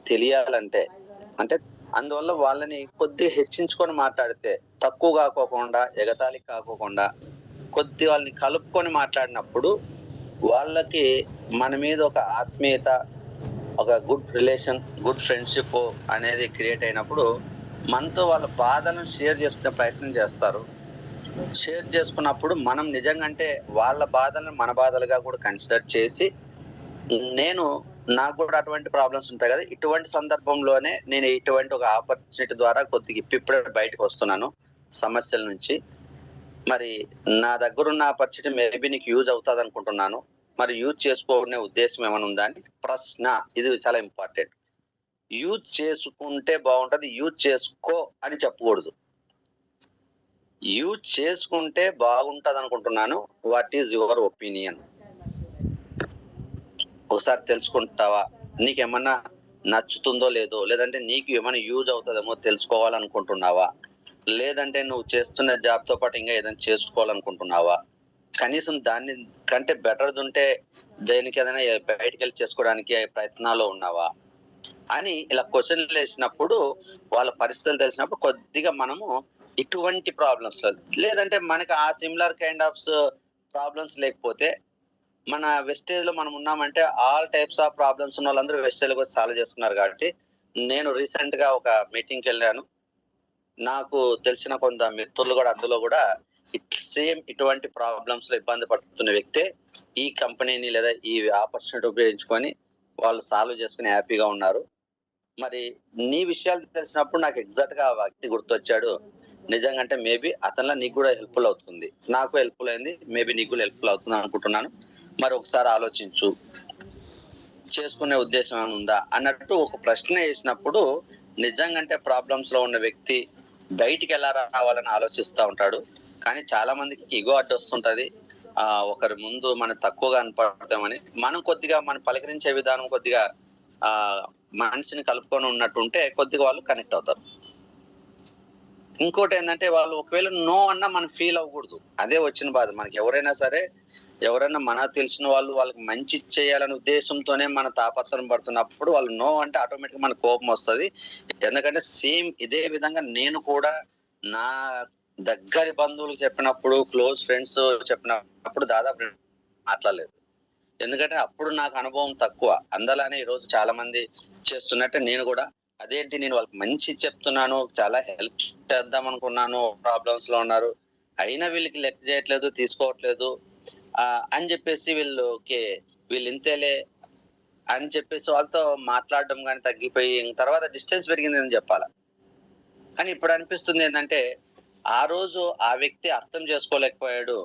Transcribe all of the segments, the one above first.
తెలియాలంటే అంటే అందువల్ల వాళ్ళని కొద్దిగా హెచ్చించుకొని మాట్లాడితే, తక్కువ కాకోకుండా, ఎగతాళి కాకోకుండా, కొద్ది వాళ్ళని కలుపుకొని మాట్లాడినప్పుడు వాళ్ళకి మన మీద ఒక ఆత్మీయత, ఒక గుడ్ రిలేషన్, గుడ్ ఫ్రెండ్‌షిప్ అనేది క్రియేట్ అయినప్పుడు మనతో వాళ్ళ బాధలను షేర్ చేసుకునే ప్రయత్నం చేస్తారు. షేర్ చేసుకున్నప్పుడు మనం నిజంగా అంటే వాళ్ళ బాధలను మన బాధలుగా కూడా కన్సిడర్ చేసి, నేను నాకు కూడా అటువంటి ప్రాబ్లమ్స్ ఉంటాయి కదా! ఇటువంటి సందర్భంలోనే నేను ఇటువంటి ఒక ఆపర్చునిటీ ద్వారా కొద్దిగా ఇప్పుడిప్పుడే బయటకొస్తున్నాను సమస్యల నుంచి. మరి నా దగ్గరున్న ఆపర్చునిటీ మేబీ నీకు యూజ్ అవుతాదనుకుంటున్నాను. మరి యూజ్ చేసుకోనే ఉద్దేశ్యం ఏమైనా ఉందా అని ప్రశ్న. ఇది చాలా ఇంపార్టెంట్. యూజ్ చేసుకుంటే బావుంటది. యూజ్ చేసుకో అని చెప్పకూడదు. యూజ్ చేసుకుంటే బాగుంటదనుకుంటున్నాను. What is your opinion? ఒకసారి తెలుసుకుంటావా? నీకేమన్నా నచ్చుతుందో లేదో, లేదంటే నీకు ఏమైనా యూజ్ అవుతదేమో తెలుసుకోవాలనుకుంటున్నావా? లేదంటే నువ్వు చేస్తున్న జాబ్‌తో పాటు ఇంకా ఏదైనా చేసుకోవాలనుకుంటున్నావా? కనీసం దాన్ని కంటే బెటర్‌దుంటే దేనికేదైనా బయటికెళ్ళి చేసుకోవడానికి ప్రయత్నాల్లో ఉన్నావా? అని ఇలా క్వెషన్‌లేసినప్పుడు వాళ్ళ పరిస్థితులు తెలిసినప్పుడు కొద్దిగా మనము ఇటువంటి ప్రాబ్లమ్స్ లేదంటే మనకి ఆ సిమిలర్ కైండ్ ఆఫ్స్ ప్రాబ్లమ్స్ లేకపోతే మన వెస్టేజ్‌లో మనం ఉన్నామంటే ఆల్ టైప్స్ ఆఫ్ ప్రాబ్లమ్స్ ఉన్నోళ్ళందరూ వెస్టేజ్‌లోకి సాల్వ్ చేసుకున్నారు కాబట్టి, నేను రీసెంట్‌గా ఒక మీటింగ్‌కెళ్ళాను. నాకు తెలిసిన కొంత మిత్రులు గూడా అందులో గూడా సేమ్ ఇటువంటి ప్రాబ్లమ్స్‌లో ఇబ్బంది పడుతున్న వ్యక్తే ఈ కంపెనీని లేదా ఈ ఆపర్చునిటీ ఉపయోగించుకొని వాళ్ళు సాల్వ్ చేసుకొని హ్యాపీగా ఉన్నారు. మరి నీ విషయాలు తెలిసినప్పుడు నాకు ఎగ్జాక్ట్‌గా ఆ వ్యక్తి గుర్తొచ్చాడు. నిజంగా అంటే మేబీ అతనిలా నీకు గూడా హెల్ప్‌ఫుల్ అవుతుంది. నాకు హెల్ప్‌ఫుల్ అయింది. మేబీ నీకు గూడా హెల్ప్‌ఫుల్ అవుతుందనుకుంటున్నాను. మరి ఒకసారి ఆలోచించు. చేసుకునే ఉద్దేశం ఏమైనా ఉందా? అన్నట్టు ఒక ప్రశ్న ఏసినప్పుడు నిజంగంటే ప్రాబ్లమ్స్‌లో ఉన్న వ్యక్తి బయటికెలా రావాలని ఆలోచిస్తా ఉంటాడు. కానీ చాలా మందికి ఇగో అడ్డొస్తుంటది. ఒకరి ముందు మనం తక్కువగా కనపడతామని. మనం కొద్దిగా మనం పలకరించే విధానం కొద్దిగా మనిషిని కలుపుకొని ఉన్నట్టుంటే కొద్దిగా వాళ్ళు కనెక్ట్ అవుతారు. ఇంకోటేందంటే వాళ్ళు ఒకవేళ నో అన్నా మనం ఫీల్ అవ్వకూడదు. అదే వచ్చిన బాధ. మనకి ఎవరైనా సరే, ఎవరైనా మనకు తెలిసిన వాళ్ళు వాళ్ళకి మంచి చేయాలనే ఉద్దేశంతోనే మన తాపత్రయం పడుతున్నప్పుడు వాళ్ళు నో అంటే ఆటోమేటిక్‌గా మనకు కోపమొస్తది. ఎందుకంటే సేమ్ ఇదే విధంగా నేను కూడా నా దగ్గరి బంధువులకు చెప్పినప్పుడు, క్లోజ్ ఫ్రెండ్స్ చెప్పినప్పుడు దాదాపు మాట్లాడలేదు. ఎందుకంటే అప్పుడు నాకు అనుభవం తక్కువ. అందువల్లనే ఈరోజు చాలా మంది చేస్తున్నట్టే నేను గూడా అదేంటి నేను వాళ్ళకి మంచి చెప్తున్నాను, చాలా హెల్ప్ చేద్దాం అనుకున్నాను, ప్రాబ్లమ్స్‌లో ఉన్నారు. అయినా వీళ్ళకి లెక్క చేయట్లేదు, తీసుకోవట్లేదు అని చెప్పేసి వీళ్ళు ఇంతేలే అని చెప్పేసి వాళ్ళతో మాట్లాడడం గాని తగ్గిపోయి తర్వాత డిస్టెన్స్ పెరిగిందని చెప్పాలా. కానీ ఇప్పుడు అనిపిస్తుంది ఏందంటే, ఆ రోజు ఆ వ్యక్తి అర్థం చేసుకోలేకపోయాడు.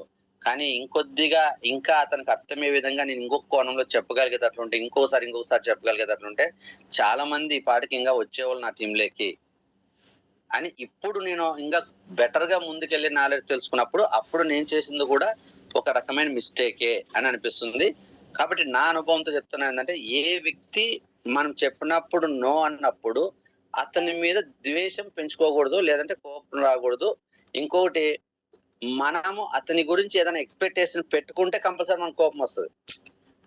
కానీ ఇంకొద్దిగా ఇంకా అతనికి అర్థమయ్యే విధంగా నేను ఇంకొక కోణంలో చెప్పగలిగేటట్లుంటే, ఇంకోసారి చెప్పగలిగేటట్లుంటే చాలా మంది ఈ పాటికి ఇంగా వచ్చేవాళ్ళు నా టీమ్‌లోకి. అని ఇప్పుడు నేను ఇంగా బెటర్‌గా ముందుకెళ్ళి నాలెడ్జ్ తెలుసుకున్నప్పుడు, అప్పుడు నేను చేసింది గూడా ఒక రకమైన మిస్టేకే అని అనిపిస్తుంది. కాబట్టి నా అనుభవంతో చెప్తున్నా ఏందంటే, ఏ వ్యక్తి మనం చెప్పినప్పుడు నో అన్నప్పుడు అతని మీద ద్వేషం పెంచుకోకూడదు. లేదంటే కోపం రాకూడదు. ఇంకొకటి మనము అతని గురించి ఏదైనా ఎక్స్‌పెక్టేషన్ పెట్టుకుంటే కంపల్సరీ మనకు కోపమొస్తది.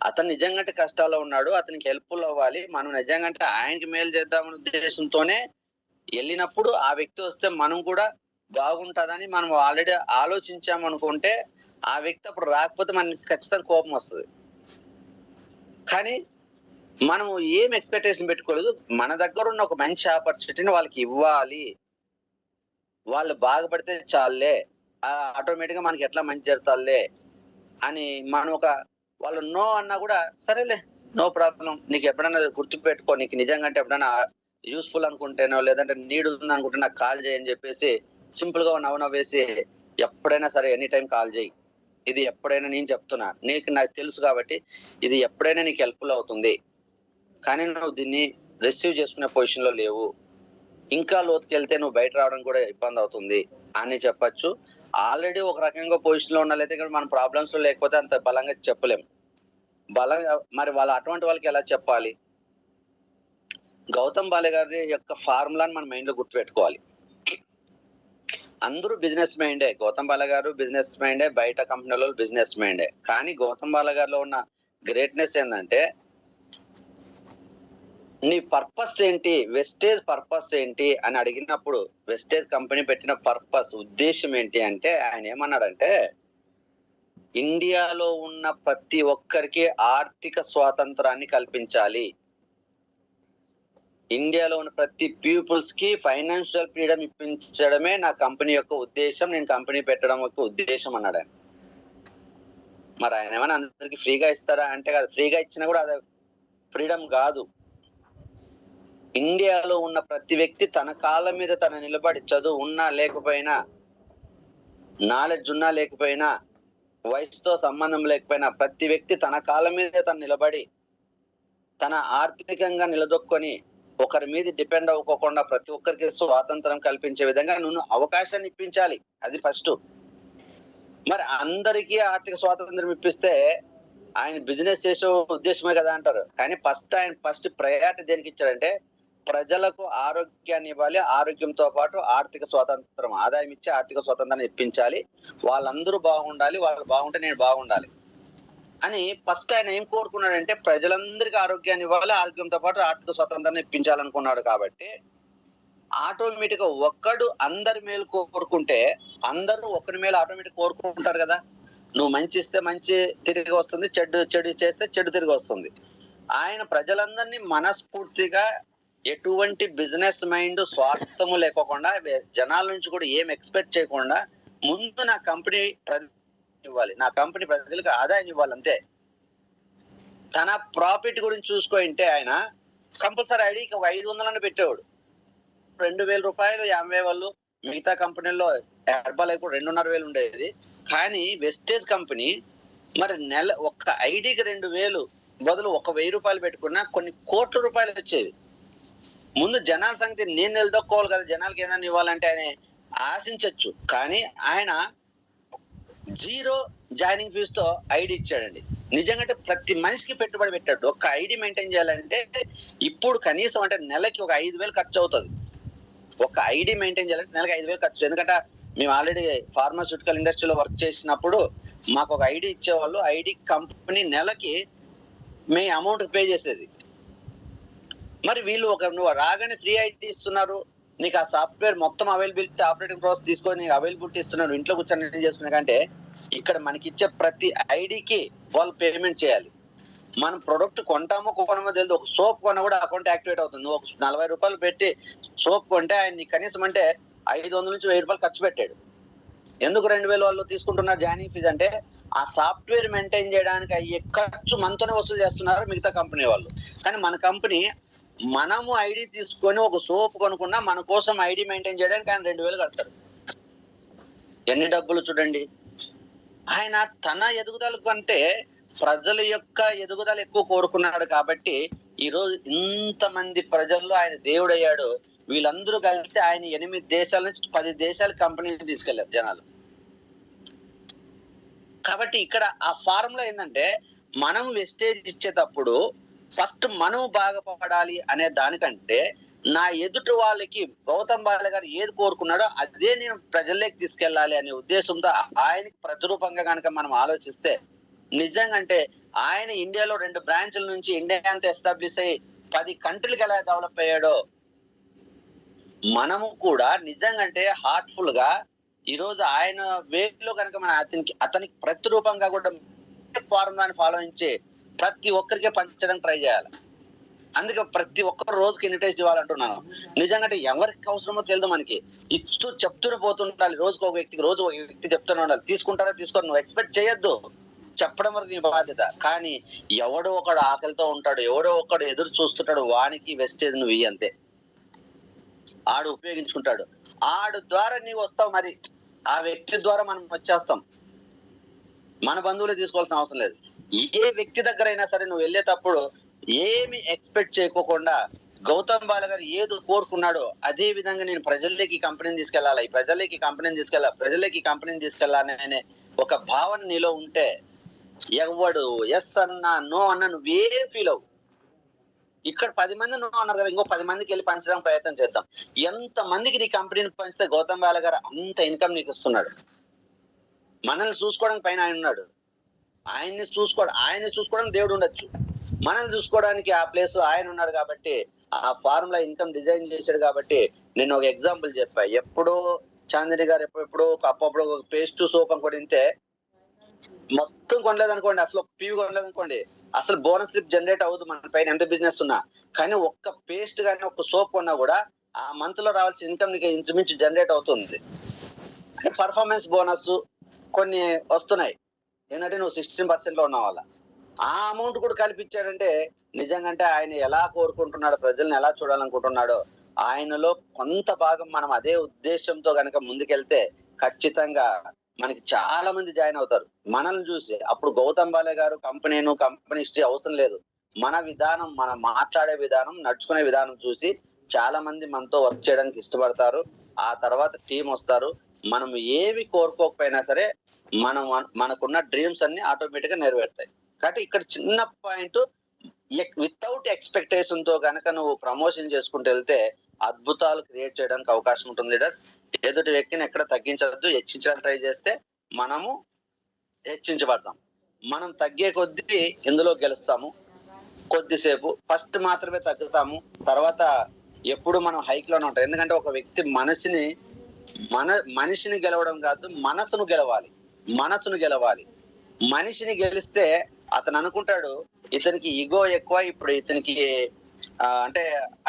అతను నిజంగంటే కష్టాల్లో ఉన్నాడు. అతనికి హెల్ప్‌ఫుల్ అవ్వాలి. మనం నిజంగంటే ఆయనకి మేలు చేద్దామనే ఉద్దేశంతోనే ఎళ్ళినప్పుడు ఆ వ్యక్తి వస్తే మనం కూడా బాగుంటదని మనం ఆల్రెడీ ఆలోచించామనుకుంటే, ఆ వ్యక్తి అప్పుడు రాకపోతే మనకి ఖచ్చితంగా కోపమొస్తది. కానీ మనము ఏం ఎక్స్‌పెక్టేషన్ పెట్టుకోలేదు. మన దగ్గరున్న ఒక మంచి ఆపర్చునిటీని వాళ్ళకివ్వాలి. వాళ్ళు బాగుపడితే చాలులే. ఆటోమేటిక్‌గా మనకెట్లా మంచి జరుగుతాదిలే అని మనం వాళ్ళు నో అన్నా గూడా సరేలే నో ప్రాబ్లమ్. నీకెప్పుడన్నా గుర్తుపెట్టుకో. నీకు నిజంగా అంటే ఎప్పుడైనా యూజ్‌ఫుల్ అనుకుంటేనో, లేదంటే నీడ్ ఉందనుకుంటే నాకు కాల్ చెయ్యి అని జెప్పేసి సింపుల్‌గా నవ్వేసి ఎప్పుడైనా సరే ఎనీ టైమ్ కాల్ చెయ్యి. ఇది ఎప్పుడైనా నేను చెప్తున్నా. నాకు తెలుసు కాబట్టి ఇది ఎప్పుడైనా నీకు హెల్ప్‌ఫుల్ అవుతుంది. కానీ నువ్వు దీన్ని రిసీవ్ చేసుకునే పొజిషన్‌లో లేవు. ఇంకా లోతుకెళ్తే నువ్వు బయట రావడం కూడా ఇబ్బందవుతుంది అని చెప్పొచ్చు. ఆల్రెడీ ఒక రకంగా పొజిషన్‌లో ఉన్నోళ్ళైతే ఇక్కడ మన ప్రాబ్లమ్స్‌లో లేకపోతే అంత బలంగా చెప్పలేం. మరి అటువంటి వాళ్ళకి ఎలా చెప్పాలి? గౌతమ్ బాలే గారి యొక్క ఫార్ములాని మన మైండ్‌లో గుర్తుపెట్టుకోవాలి. అందరూ బిజినెస్ మైండే. గౌతమ్ బాల గారు బిజినెస్ మైండే. బయట కంపెనీలోళ్ళు బిజినెస్ మైండే. కానీ గౌతమ్ బాల గారిలో ఉన్న గ్రేట్‌నెస్ ఏందంటే నీ పర్పస్ ఏంటి, వెస్టేజ్ పర్పస్ ఏంటి అని అడిగినప్పుడు వెస్టేజ్ కంపెనీ పెట్టిన పర్పస్ ఉద్దేశం ఏంటి అంటే ఆయన ఏమన్నాడంటే ఇండియాలో ఉన్న ప్రతి ఒక్కరికి ఆర్థిక స్వాతంత్రాన్ని కల్పించాలి, ఇండియాలో ఉన్న ప్రతి పీపుల్స్ కి ఫైనాన్షియల్ ఫ్రీడమ్ ఇప్పించడమే నా కంపెనీ యొక్క ఉద్దేశం, నేను కంపెనీ పెట్టడం యొక్క ఉద్దేశం అన్నాడు ఆయన. మరి ఆయన ఏమైనా అందరికి ఫ్రీగా ఇస్తారా అంటే కాదు, ఫ్రీగా ఇచ్చినా కూడా అది ఫ్రీడమ్ కాదు. ఇండియాలో ఉన్న ప్రతి వ్యక్తి తన కాళ్ళ మీద తన నిలబడి, చదువు ఉన్నా లేకపోయినా, నాలెడ్జ్ ఉన్నా లేకపోయినా, వయసుతో సంబంధం లేకపోయినా, ప్రతి వ్యక్తి తన కాళ్ళ మీద తను నిలబడి తన ఆర్థికంగా నిలదొక్కొని ఒకరి మీద డిపెండ్ అవ్వకుండా ప్రతి ఒక్కరికి స్వాతంత్రం కల్పించే విధంగా నువ్వు అవకాశాన్ని ఇప్పించాలి, అది ఫస్ట్. మరి అందరికీ ఆర్థిక స్వాతంత్రం ఇప్పిస్తే ఆయన బిజినెస్ చేసే ఉద్దేశమే కదా అంటారు. కానీ ఆయన ఫస్ట్ ప్రయారిటీ దేనికి ఇచ్చాడంటే ప్రజలకు ఆరోగ్యాన్ని ఇవ్వాలి, ఆరోగ్యంతో పాటు ఆర్థిక స్వాతంత్రం, ఆదాయం ఇచ్చి ఆర్థిక స్వాతంత్రాన్ని ఇప్పించాలి, వాళ్ళందరూ బాగుండాలి, వాళ్ళు బాగుంటే నేను బాగుండాలి అని ఫస్ట్ ఆయన ఏం కోరుకున్నాడంటే ప్రజలందరికీ ఆరోగ్యాన్ని ఇవ్వాలి, ఆరోగ్యంతో పాటు ఆర్థిక స్వాతంత్రాన్ని ఇప్పించాలనుకున్నాడు. కాబట్టి ఆటోమేటిక్ గా ఒక్కడు అందరి మేలు కోరుకుంటే అందరూ ఒకరి మేలు ఆటోమేటిక్ కోరుకుంటారు కదా. నువ్వు మంచి ఇస్తే మంచి తిరిగి వస్తుంది, చెడు చేస్తే చెడు తిరిగి వస్తుంది. ఆయన ప్రజలందరినీ మనస్ఫూర్తిగా ఎటువంటి బిజినెస్ మైండ్ స్వార్థము లేకోకుండా జనాల నుంచి కూడా ఏం ఎక్స్పెక్ట్ చేయకుండా ముందు నా కంపెనీ ఇవ్వాలి, నా కంపెనీ ప్రజలకు ఆదాయం ఇవ్వాలి అంతే. తన ప్రాఫిట్ గురించి చూసుకుంటే ఆయన కంపల్సరీ ఐడికి ఒక 500 పెట్టేవాడు. 2000 రూపాయలు 50 వాళ్ళు, మిగతా కంపెనీల్లో హెర్బల్ కూడా 2500 ఉండేది. కానీ వెస్టేజ్ కంపెనీ మరి నెల ఒక్క ఐడికి 2000 బదులు 1000 రూపాయలు పెట్టుకున్నా కొన్ని కోట్ల రూపాయలు వచ్చేవి. ముందు జనాల సంగతి నేను నిలదొక్కోవాలి కదా, జనాలకి ఏదైనా ఇవ్వాలంటే ఆయన ఆశించవచ్చు. కానీ ఆయన 0 జాయినింగ్ ఫీజు తో ఐడి ఇచ్చాడండి. నిజంగా ప్రతి మనిషికి పెట్టుబడి పెట్టాడు. ఒక ఐడి మెయింటైన్ చేయాలంటే ఇప్పుడు కనీసం అంటే నెలకి ఒక 5000 ఖర్చు అవుతుంది. ఒక ఐడి మెయింటైన్ చేయాలంటే నెలకి 5000 ఖర్చు. ఎందుకంటే మేము ఆల్రెడీ ఫార్మాస్యూటికల్ ఇండస్ట్రీలో వర్క్ చేసినప్పుడు మాకు ఒక ఐడి ఇచ్చేవాళ్ళు. ఐడి కంపెనీ నెలకి మీ అమౌంట్ పే చేసేది. మరి వీళ్ళు నువ్వు రాగానే ఫ్రీ ఐడి ఇస్తున్నారు, నీకు ఆ సాఫ్ట్వేర్ మొత్తం అవైలబిలిటీ ఆపరేటింగ్ ప్రాసెస్ తీసుకొని అవైలబిలిటీ ఇస్తున్నారు, ఇంట్లో కూర్చొని నిర్ణయం చేసుకునే కంటే ఇక్కడ మనకి ఇచ్చే ప్రతి ఐడికి వాళ్ళు పేమెంట్ చేయాలి. మనం ప్రొడక్ట్ కొంటామో కొనమో తెలియదు. ఒక సోప్ కొన్నా కూడా అకౌంట్ యాక్టివేట్ అవుతుంది. ఒక 40 రూపాయలు పెట్టి సోప్ కొంటే ఆయన కనీసం అంటే 500 నుంచి 1000 రూపాయలు ఖర్చు పెట్టాడు. ఎందుకు 2000 వాళ్ళు తీసుకుంటున్నారు జాయినింగ్ ఫీజు అంటే ఆ సాఫ్ట్వేర్ మెయింటైన్ చేయడానికి అయ్యే ఖర్చు మనతోనే వసూలు చేస్తున్నారు మిగతా కంపెనీ వాళ్ళు. కానీ మన కంపెనీ మనము ఐడి తీసుకొని ఒక సోప్ కొనుక్కున్నా మన కోసం ఐడి మెయింటైన్ చేయడానికి ఆయన 2000 కడతారు. ఎన్ని డబ్బులు చూడండి. ఆయన తన ఎదుగుదల కంటే ప్రజల యొక్క ఎదుగుదల ఎక్కువ కోరుకున్నాడు. కాబట్టి ఈ రోజు ఇంతమంది ప్రజల్లో ఆయన దేవుడు అయ్యాడు. వీళ్ళందరూ కలిసి ఆయన 8 దేశాల నుంచి 10 దేశాల కంపెనీని తీసుకెళ్లారు జనాలు. కాబట్టి ఇక్కడ ఆ ఫార్ములా ఏంటంటే మనం వెస్టేజ్ ఇచ్చేటప్పుడు ఫస్ట్ మనం బాగుపడాలి అనే దానికంటే నా ఎదుటి వాళ్ళకి గౌతమ్ బాల గారు ఏది కోరుకున్నాడో అదే నేను ప్రజల్లోకి తీసుకెళ్లాలి అనే ఉద్దేశంతో ఆయనకి ప్రతిరూపంగా కనుక మనం ఆలోచిస్తే నిజంగా అంటే ఆయన ఇండియాలో 2 బ్రాంచ్ల నుంచి ఇండియా అంతా ఎస్టాబ్లిష్ అయ్యి 10 కంట్రీలకు ఎలా డెవలప్ అయ్యాడో మనము కూడా నిజంగా అంటే హార్ట్ఫుల్ గా ఈ రోజు ఆయన వేలో కనుక మన అతనికి ప్రతిరూపంగా కూడా ఫార్ములాని ఫాలోయించి ప్రతి ఒక్కరికి పంచడానికి ట్రై చేయాలి. అందుకే ప్రతి ఒక్కరు రోజుకి ఎన్ని టేస్ట్ ఇవ్వాలంటున్నాను. నిజంగా ఎవరికి అవసరమో తెలియదు, మనకి ఇస్తూ చెప్తూనే పోతుండాలి. రోజుకు ఒక వ్యక్తి చెప్తూనే ఉండాలి. తీసుకుంటారా తీసుకోరు, నువ్వు ఎక్స్పెక్ట్ చేయొద్దు, చెప్పడం వరకు నీ బాధ్యత. కానీ ఎవడో ఒకడు ఆకలితో ఉంటాడు, ఎవడో ఒకడు ఎదురు చూస్తుంటాడు, వానికి వెస్టేజ్ నువ్వు అంతే. ఆడు ఉపయోగించుకుంటాడు, ఆడు ద్వారా నీవు వస్తావు. మరి ఆ వ్యక్తి ద్వారా మనం వచ్చేస్తాం. మన బంధువులే తీసుకోవాల్సిన అవసరం లేదు. ఏ వ్యక్తి దగ్గర అయినా సరే నువ్వు వెళ్ళేటప్పుడు ఏమి ఎక్స్పెక్ట్ చేయకోకుండా గౌతమ్ బాల గారు ఏది కోరుకున్నాడో అదే విధంగా నేను ప్రజల్లోకి కంపెనీని తీసుకెళ్లాలి, ప్రజల్లోకి కంపెనీని తీసుకెళ్లాలి అనే ఒక భావన నీలో ఉంటే ఎవడు ఎస్ అన్నా నో అన్నా నువ్వే ఫీల్ అవ్వు. ఇక్కడ 10 మంది నో అన్నారు కదా, ఇంకో 10 మందికి వెళ్ళి పంచడానికి ప్రయత్నం చేద్దాం. ఎంత మందికి నీ కంపెనీని పంచితే గౌతమ్ బాల గారు అంత ఇన్కమ్ నీకు ఇస్తున్నాడు. మనల్ని చూసుకోవడానికి పైన ఆయన ఉన్నాడు. ఆయన్ని చూసుకోవడానికి దేవుడు ఉండొచ్చు, మనల్ని చూసుకోవడానికి ఆ ప్లేస్ ఆయన ఉన్నాడు కాబట్టి, ఆ ఫార్ములా ఇన్కమ్ డిజైన్ చేశాడు కాబట్టి. నేను ఒక ఎగ్జాంపుల్ చెప్పా. ఎప్పుడో చాందిని గారు ఎప్పుడెప్పుడో అప్పుడప్పుడు ఒక పేస్ట్ సోప్ అనుకోండి ఇంతే మొత్తం కొనలేదనుకోండి, అసలు ఒక పీవి కొనలేదనుకోండి, అసలు బోనస్ స్లిప్ జనరేట్ అవ్వదు మన పైన ఎంత బిజినెస్ ఉన్నా. కానీ ఒక్క పేస్ట్ గానీ ఒక్క సోప్ కొన్నా కూడా ఆ మంత్ లో రావాల్సిన ఇన్కమ్ నీకు ఇంచుమించు జనరేట్ అవుతుంది. అంటే పర్ఫార్మెన్స్ బోనస్ కొన్ని వస్తున్నాయి. ఏంటంటే నువ్వు 16% లో ఉన్న వాళ్ళ ఆ అమౌంట్ కూడా కల్పించాడంటే నిజంగా ఆయన ఎలా కోరుకుంటున్నాడో, ప్రజల్ని ఎలా చూడాలనుకుంటున్నాడో, ఆయనలో కొంత భాగం మనం అదే ఉద్దేశంతో గనక ముందుకెళ్తే ఖచ్చితంగా మనకి చాలా మంది జాయిన్ అవుతారు మనల్ని చూసి. అప్పుడు గౌతమ్ బాలే గారు కంపెనీ హిస్టరీ అవసరం లేదు. మన విధానం, మనం మాట్లాడే విధానం, నడుచుకునే విధానం చూసి చాలా మంది మనతో వర్క్ చేయడానికి ఇష్టపడతారు. ఆ తర్వాత టీం వస్తారు. మనం ఏవి కోరుకోకపోయినా సరే మనం మనకున్న డ్రీమ్స్ అన్ని ఆటోమేటిక్ గా నెరవేరుతాయి. కాబట్టి ఇక్కడ చిన్న పాయింట్, వితౌట్ ఎక్స్పెక్టేషన్ తో గనక నువ్వు ప్రమోషన్ చేసుకుంటూ వెళ్తే అద్భుతాలు క్రియేట్ చేయడానికి అవకాశం ఉంటుంది లీడర్స్. ఎదుటి వ్యక్తిని ఎక్కడ తగ్గించవద్దు. హెచ్చించడానికి ట్రై చేస్తే మనము హెచ్చించబడతాం. మనం తగ్గే కొద్దీ ఇందులో గెలుస్తాము. కొద్దిసేపు ఫస్ట్ మాత్రమే తగ్గుతాము, తర్వాత ఎప్పుడు మనం హైక్ లోనే ఉంటాం. ఎందుకంటే ఒక వ్యక్తి మనిషిని గెలవడం కాదు, మనసును గెలవాలి. మనిషిని గెలిస్తే అతను అనుకుంటాడు ఇతనికి ఈగో ఎక్కువ, ఇప్పుడు ఇతనికి అంటే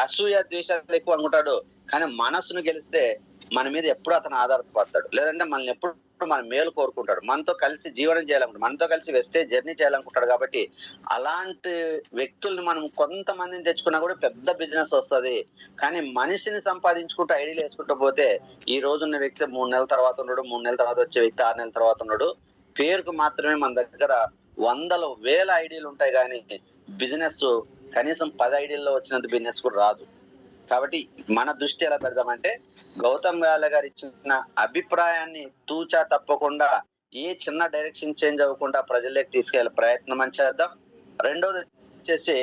అసూయ ద్వేషాలు ఎక్కువ అనుకుంటాడు. కానీ మనసును గెలిస్తే మన మీద ఎప్పుడు అతను ఆధారపడతాడు. లేదంటే మనల్ని ఎప్పుడు మన మేలు కోరుకుంటాడు, మనతో కలిసి జీవనం చేయాలనుకుంటాడు, మనతో కలిసి వెస్టేజ్ జర్నీ చేయాలనుకుంటాడు. కాబట్టి అలాంటి వ్యక్తుల్ని మనం కొంతమందిని తెచ్చుకున్నా కూడా పెద్ద బిజినెస్ వస్తుంది. కానీ మనిషిని సంపాదించుకుంటూ ఐడియాలు వేసుకుంటూ పోతే ఈ రోజున్న వ్యక్తి 3 నెలల తర్వాత ఉన్నాడు, 3 నెలల తర్వాత వచ్చే వ్యక్తి 6 నెలల తర్వాత ఉన్నాడు. పేరుకు మాత్రమే మన దగ్గర వందల వేల ఐడియాలు ఉంటాయి, కానీ బిజినెస్ కనీసం 10 ఐడియాల్లో వచ్చినంత బిజినెస్ కూడా రాదు. కాబట్టి మన దృష్టి ఎలా పెడదామంటే గౌతమ్ బాల గారు ఇచ్చిన అభిప్రాయాన్ని తూచా తప్పకుండా ఏ చిన్న డైరెక్షన్ చేంజ్ అవ్వకుండా ప్రజల్లోకి తీసుకెళ్లే ప్రయత్నం అని చేద్దాం. రెండోది వచ్చేసి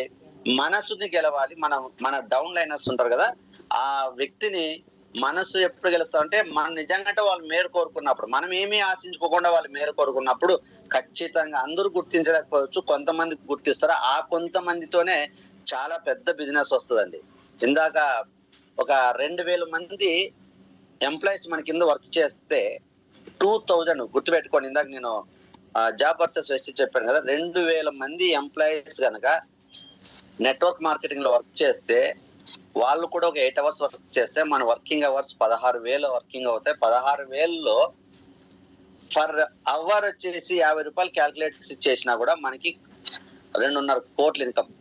మనసుని గెలవాలి. మన డౌన్ లైనర్స్ ఉంటారు కదా, ఆ వ్యక్తిని మనసు ఎప్పుడు గెలుస్తామంటే మనం నిజంగా వాళ్ళు మేలు కోరుకున్నప్పుడు, మనం ఏమీ ఆశించుకోకుండా వాళ్ళు మేలు కోరుకున్నప్పుడు ఖచ్చితంగా అందరూ గుర్తించలేకపోవచ్చు, కొంతమంది గుర్తిస్తారు. ఆ కొంతమందితోనే చాలా పెద్ద బిజినెస్ వస్తుందండి. ఇందాక ఒక 2000 మంది ఎంప్లాయీస్ మన కింద వర్క్ చేస్తే 2000 గుర్తుపెట్టుకోండి. ఇందాక నేను జాబ్ వర్సెస్ వెస్ట్ చెప్పాను కదా, 2000 మంది ఎంప్లాయీస్ కనుక నెట్వర్క్ మార్కెటింగ్ లో వర్క్ చేస్తే వాళ్ళు కూడా ఒక 8 అవర్స్ వర్క్ చేస్తే మన వర్కింగ్ అవర్స్ 16,000 వర్కింగ్ అవుతాయి. 16,000లో ఫర్ అవర్ వచ్చేసి 50 రూపాయలు క్యాల్కులేట్ చేసినా కూడా మనకి 2.5 కోట్ల ఇన్కమ్.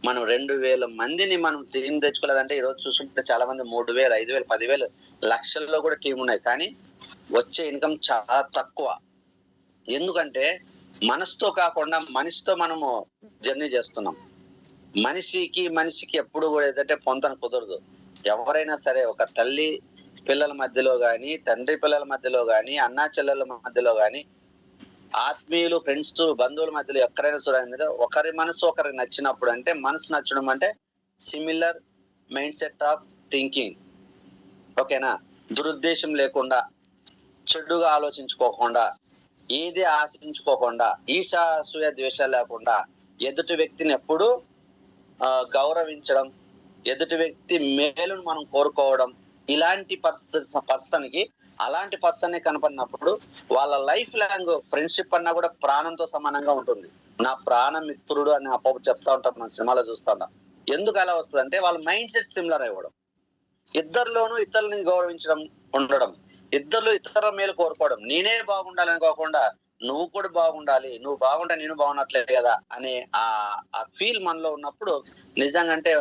మనం 2000 మందిని మనం టీం తెచ్చుకోలేదంటే ఈ రోజు చూసుకుంటే చాలా మంది 3,000, 5,000, 10,000, లక్షల్లో కూడా టీం ఉన్నాయి. కానీ వచ్చే ఇన్కమ్ చాలా తక్కువ. ఎందుకంటే మనసుతో కాకుండా మనిషితో మనము జర్నీ చేస్తున్నాం. మనిషికి ఎప్పుడు కూడా ఏదంటే పొంతన కుదరదు. ఎవరైనా సరే ఒక తల్లి పిల్లల మధ్యలో గాని, తండ్రి పిల్లల మధ్యలో గాని, అన్నా చెల్లెల మధ్యలో గాని, ఆత్మీయులు, ఫ్రెండ్స్, బంధువుల మధ్యలో ఎక్కడైనా చూడండి, ఒకరి మనసు ఒకరికి నచ్చినప్పుడు, అంటే మనసు నచ్చడం అంటే similar mind set of thinking, ఓకేనా, దురుద్దేశం లేకుండా, చెడుగా ఆలోచించుకోకుండా, ఏది ఆశించుకోకుండా, ఈర్ష్య ద్వేషాలు లేకుండా ఎదుటి వ్యక్తిని ఎప్పుడు గౌరవించడం, ఎదుటి వ్యక్తి మేలును మనం కోరుకోవడం, ఇలాంటి పర్సన్ కి అలాంటి పర్సన్ కనపడినప్పుడు వాళ్ళ లైఫ్ లాంగ్ ఫ్రెండ్షిప్ అన్నా కూడా ప్రాణంతో సమానంగా ఉంటుంది. నా ప్రాణ మిత్రుడు అని అప్ప చెప్తా ఉంటాం, మన సినిమాలో చూస్తా ఉంటాం. ఎందుకు అలా వస్తుంది అంటే వాళ్ళ మైండ్ సెట్ సిమిలర్ అవ్వడం, ఇద్దరిలోనూ ఇతరులని గౌరవించడం ఉండడం, ఇద్దరు ఇతర మేలు కోరుకోవడం, నేనే బాగుండాలని కాకుండా నువ్వు కూడా బాగుండాలి, నువ్వు బాగుంటే నేను బాగున్నట్లే కదా అనే ఆ ఫీల్ మనలో ఉన్నప్పుడు నిజంగా అంటే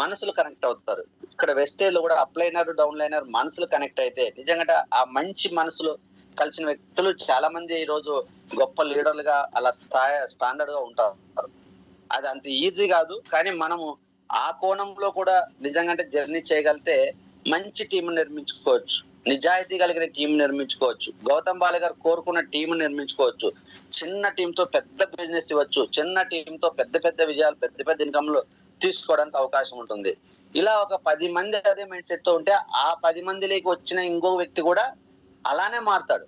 మనసులు కనెక్ట్ అవుతారు. ఇక్కడ వెస్టేజ్ లో కూడా అప్ లైనర్, డౌన్ లైనర్ మనసులు కనెక్ట్ అయితే నిజంగా ఆ మంచి మనసులు కలిసిన వ్యక్తులు చాలా మంది ఈ రోజు గొప్ప లీడర్లుగా అలా స్టాండర్డ్ గా ఉంటారు. అది అంత ఈజీ కాదు, కానీ మనము ఆ కోణంలో కూడా నిజంగా జర్నీ చేయగలిగితే మంచి టీం నిర్మించుకోవచ్చు, నిజాయితీ కలిగిన టీం నిర్మించుకోవచ్చు, గౌతమ్ బాల గారు కోరుకున్న టీం నిర్మించుకోవచ్చు. చిన్న టీంతో పెద్ద బిజినెస్ ఇవ్వచ్చు, చిన్న టీంతో పెద్ద పెద్ద విజయాలు, పెద్ద పెద్ద ఇన్కమ్లు తీసుకోవడానికి అవకాశం ఉంటుంది. ఇలా ఒక 10 మంది అదే మైండ్ సెట్ తో ఉంటే ఆ 10 మందిలోకి వచ్చిన ఇంకో వ్యక్తి కూడా అలానే మారుతాడు.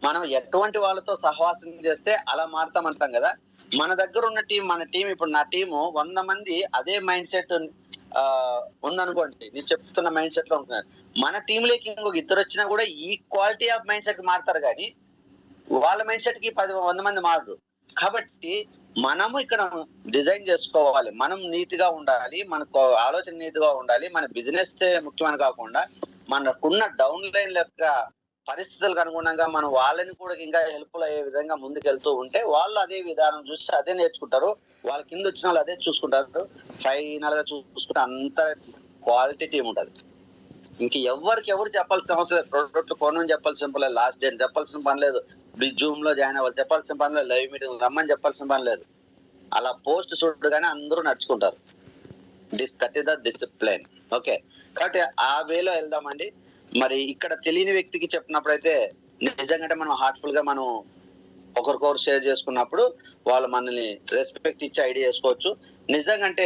మనం ఎటువంటి వాళ్ళతో సహవాసం చేస్తే అలా మారుతామంటాం కదా, మన దగ్గర ఉన్న టీం, మన టీం ఇప్పుడు నా టీము 100 మంది అదే మైండ్ సెట్ ఉందనుకోండి, నేను చెప్తున్న మైండ్ సెట్ లో ఉంటున్నారు. మన టీంలోకి ఇంకొక ఇద్దరు వచ్చినా కూడా ఈ క్వాలిటీ ఆఫ్ మైండ్ సెట్ మారుతారు, కానీ వాళ్ళ మైండ్ సెట్ కి 100 మంది మారరు. కాబట్టి మనము ఇక్కడ డిజైన్ చేసుకోవాలి, మనం నీతిగా ఉండాలి, మనకు ఆలోచన నీతిగా ఉండాలి, మన బిజినెస్ ముఖ్యమని కాకుండా మనకున్న డౌన్ లైన్ యొక్క పరిస్థితులకు అనుగుణంగా మనం వాళ్ళని కూడా ఇంకా హెల్ప్ఫుల్ అయ్యే విధంగా ముందుకెళ్తూ ఉంటే వాళ్ళు అదే విధానం చూసి అదే నేర్చుకుంటారు, వాళ్ళ కింద వచ్చిన వాళ్ళు అదే చూసుకుంటారు. ఫైనల్ గా చూసుకుంటే అంత క్వాలిటీ టీం ఉంటది. ఇంక ఎవరు చెప్పాల్సిన అవసరం లేదు. ప్రొడక్ట్ కొనని చెప్పాల్సిన పని లేదు, లాస్ట్ డేట్ చెప్పాల్సిన పని లేదు, జూమ్ లో జాయిన్ అవ్వాలి చెప్పాల్సిన పని లేదు, లైవ్ మీటింగ్ రమ్మని చెప్పాల్సిన పని లేదు. అలా పోస్ట్ చూడగానే అందరూ నడుచుకుంటారు. That is the discipline. Okay, కాబట్టి ఆ వేలో వెళ్దామండి. మరి ఇక్కడ తెలియని వ్యక్తికి చెప్పినప్పుడైతే నిజంగా మనం హార్ట్ఫుల్ గా మనం ఒకరికొకరు షేర్ చేసుకున్నప్పుడు వాళ్ళు మనల్ని రెస్పెక్ట్ ఇచ్చి ఐడియా చేసుకోవచ్చు. నిజంగా అంటే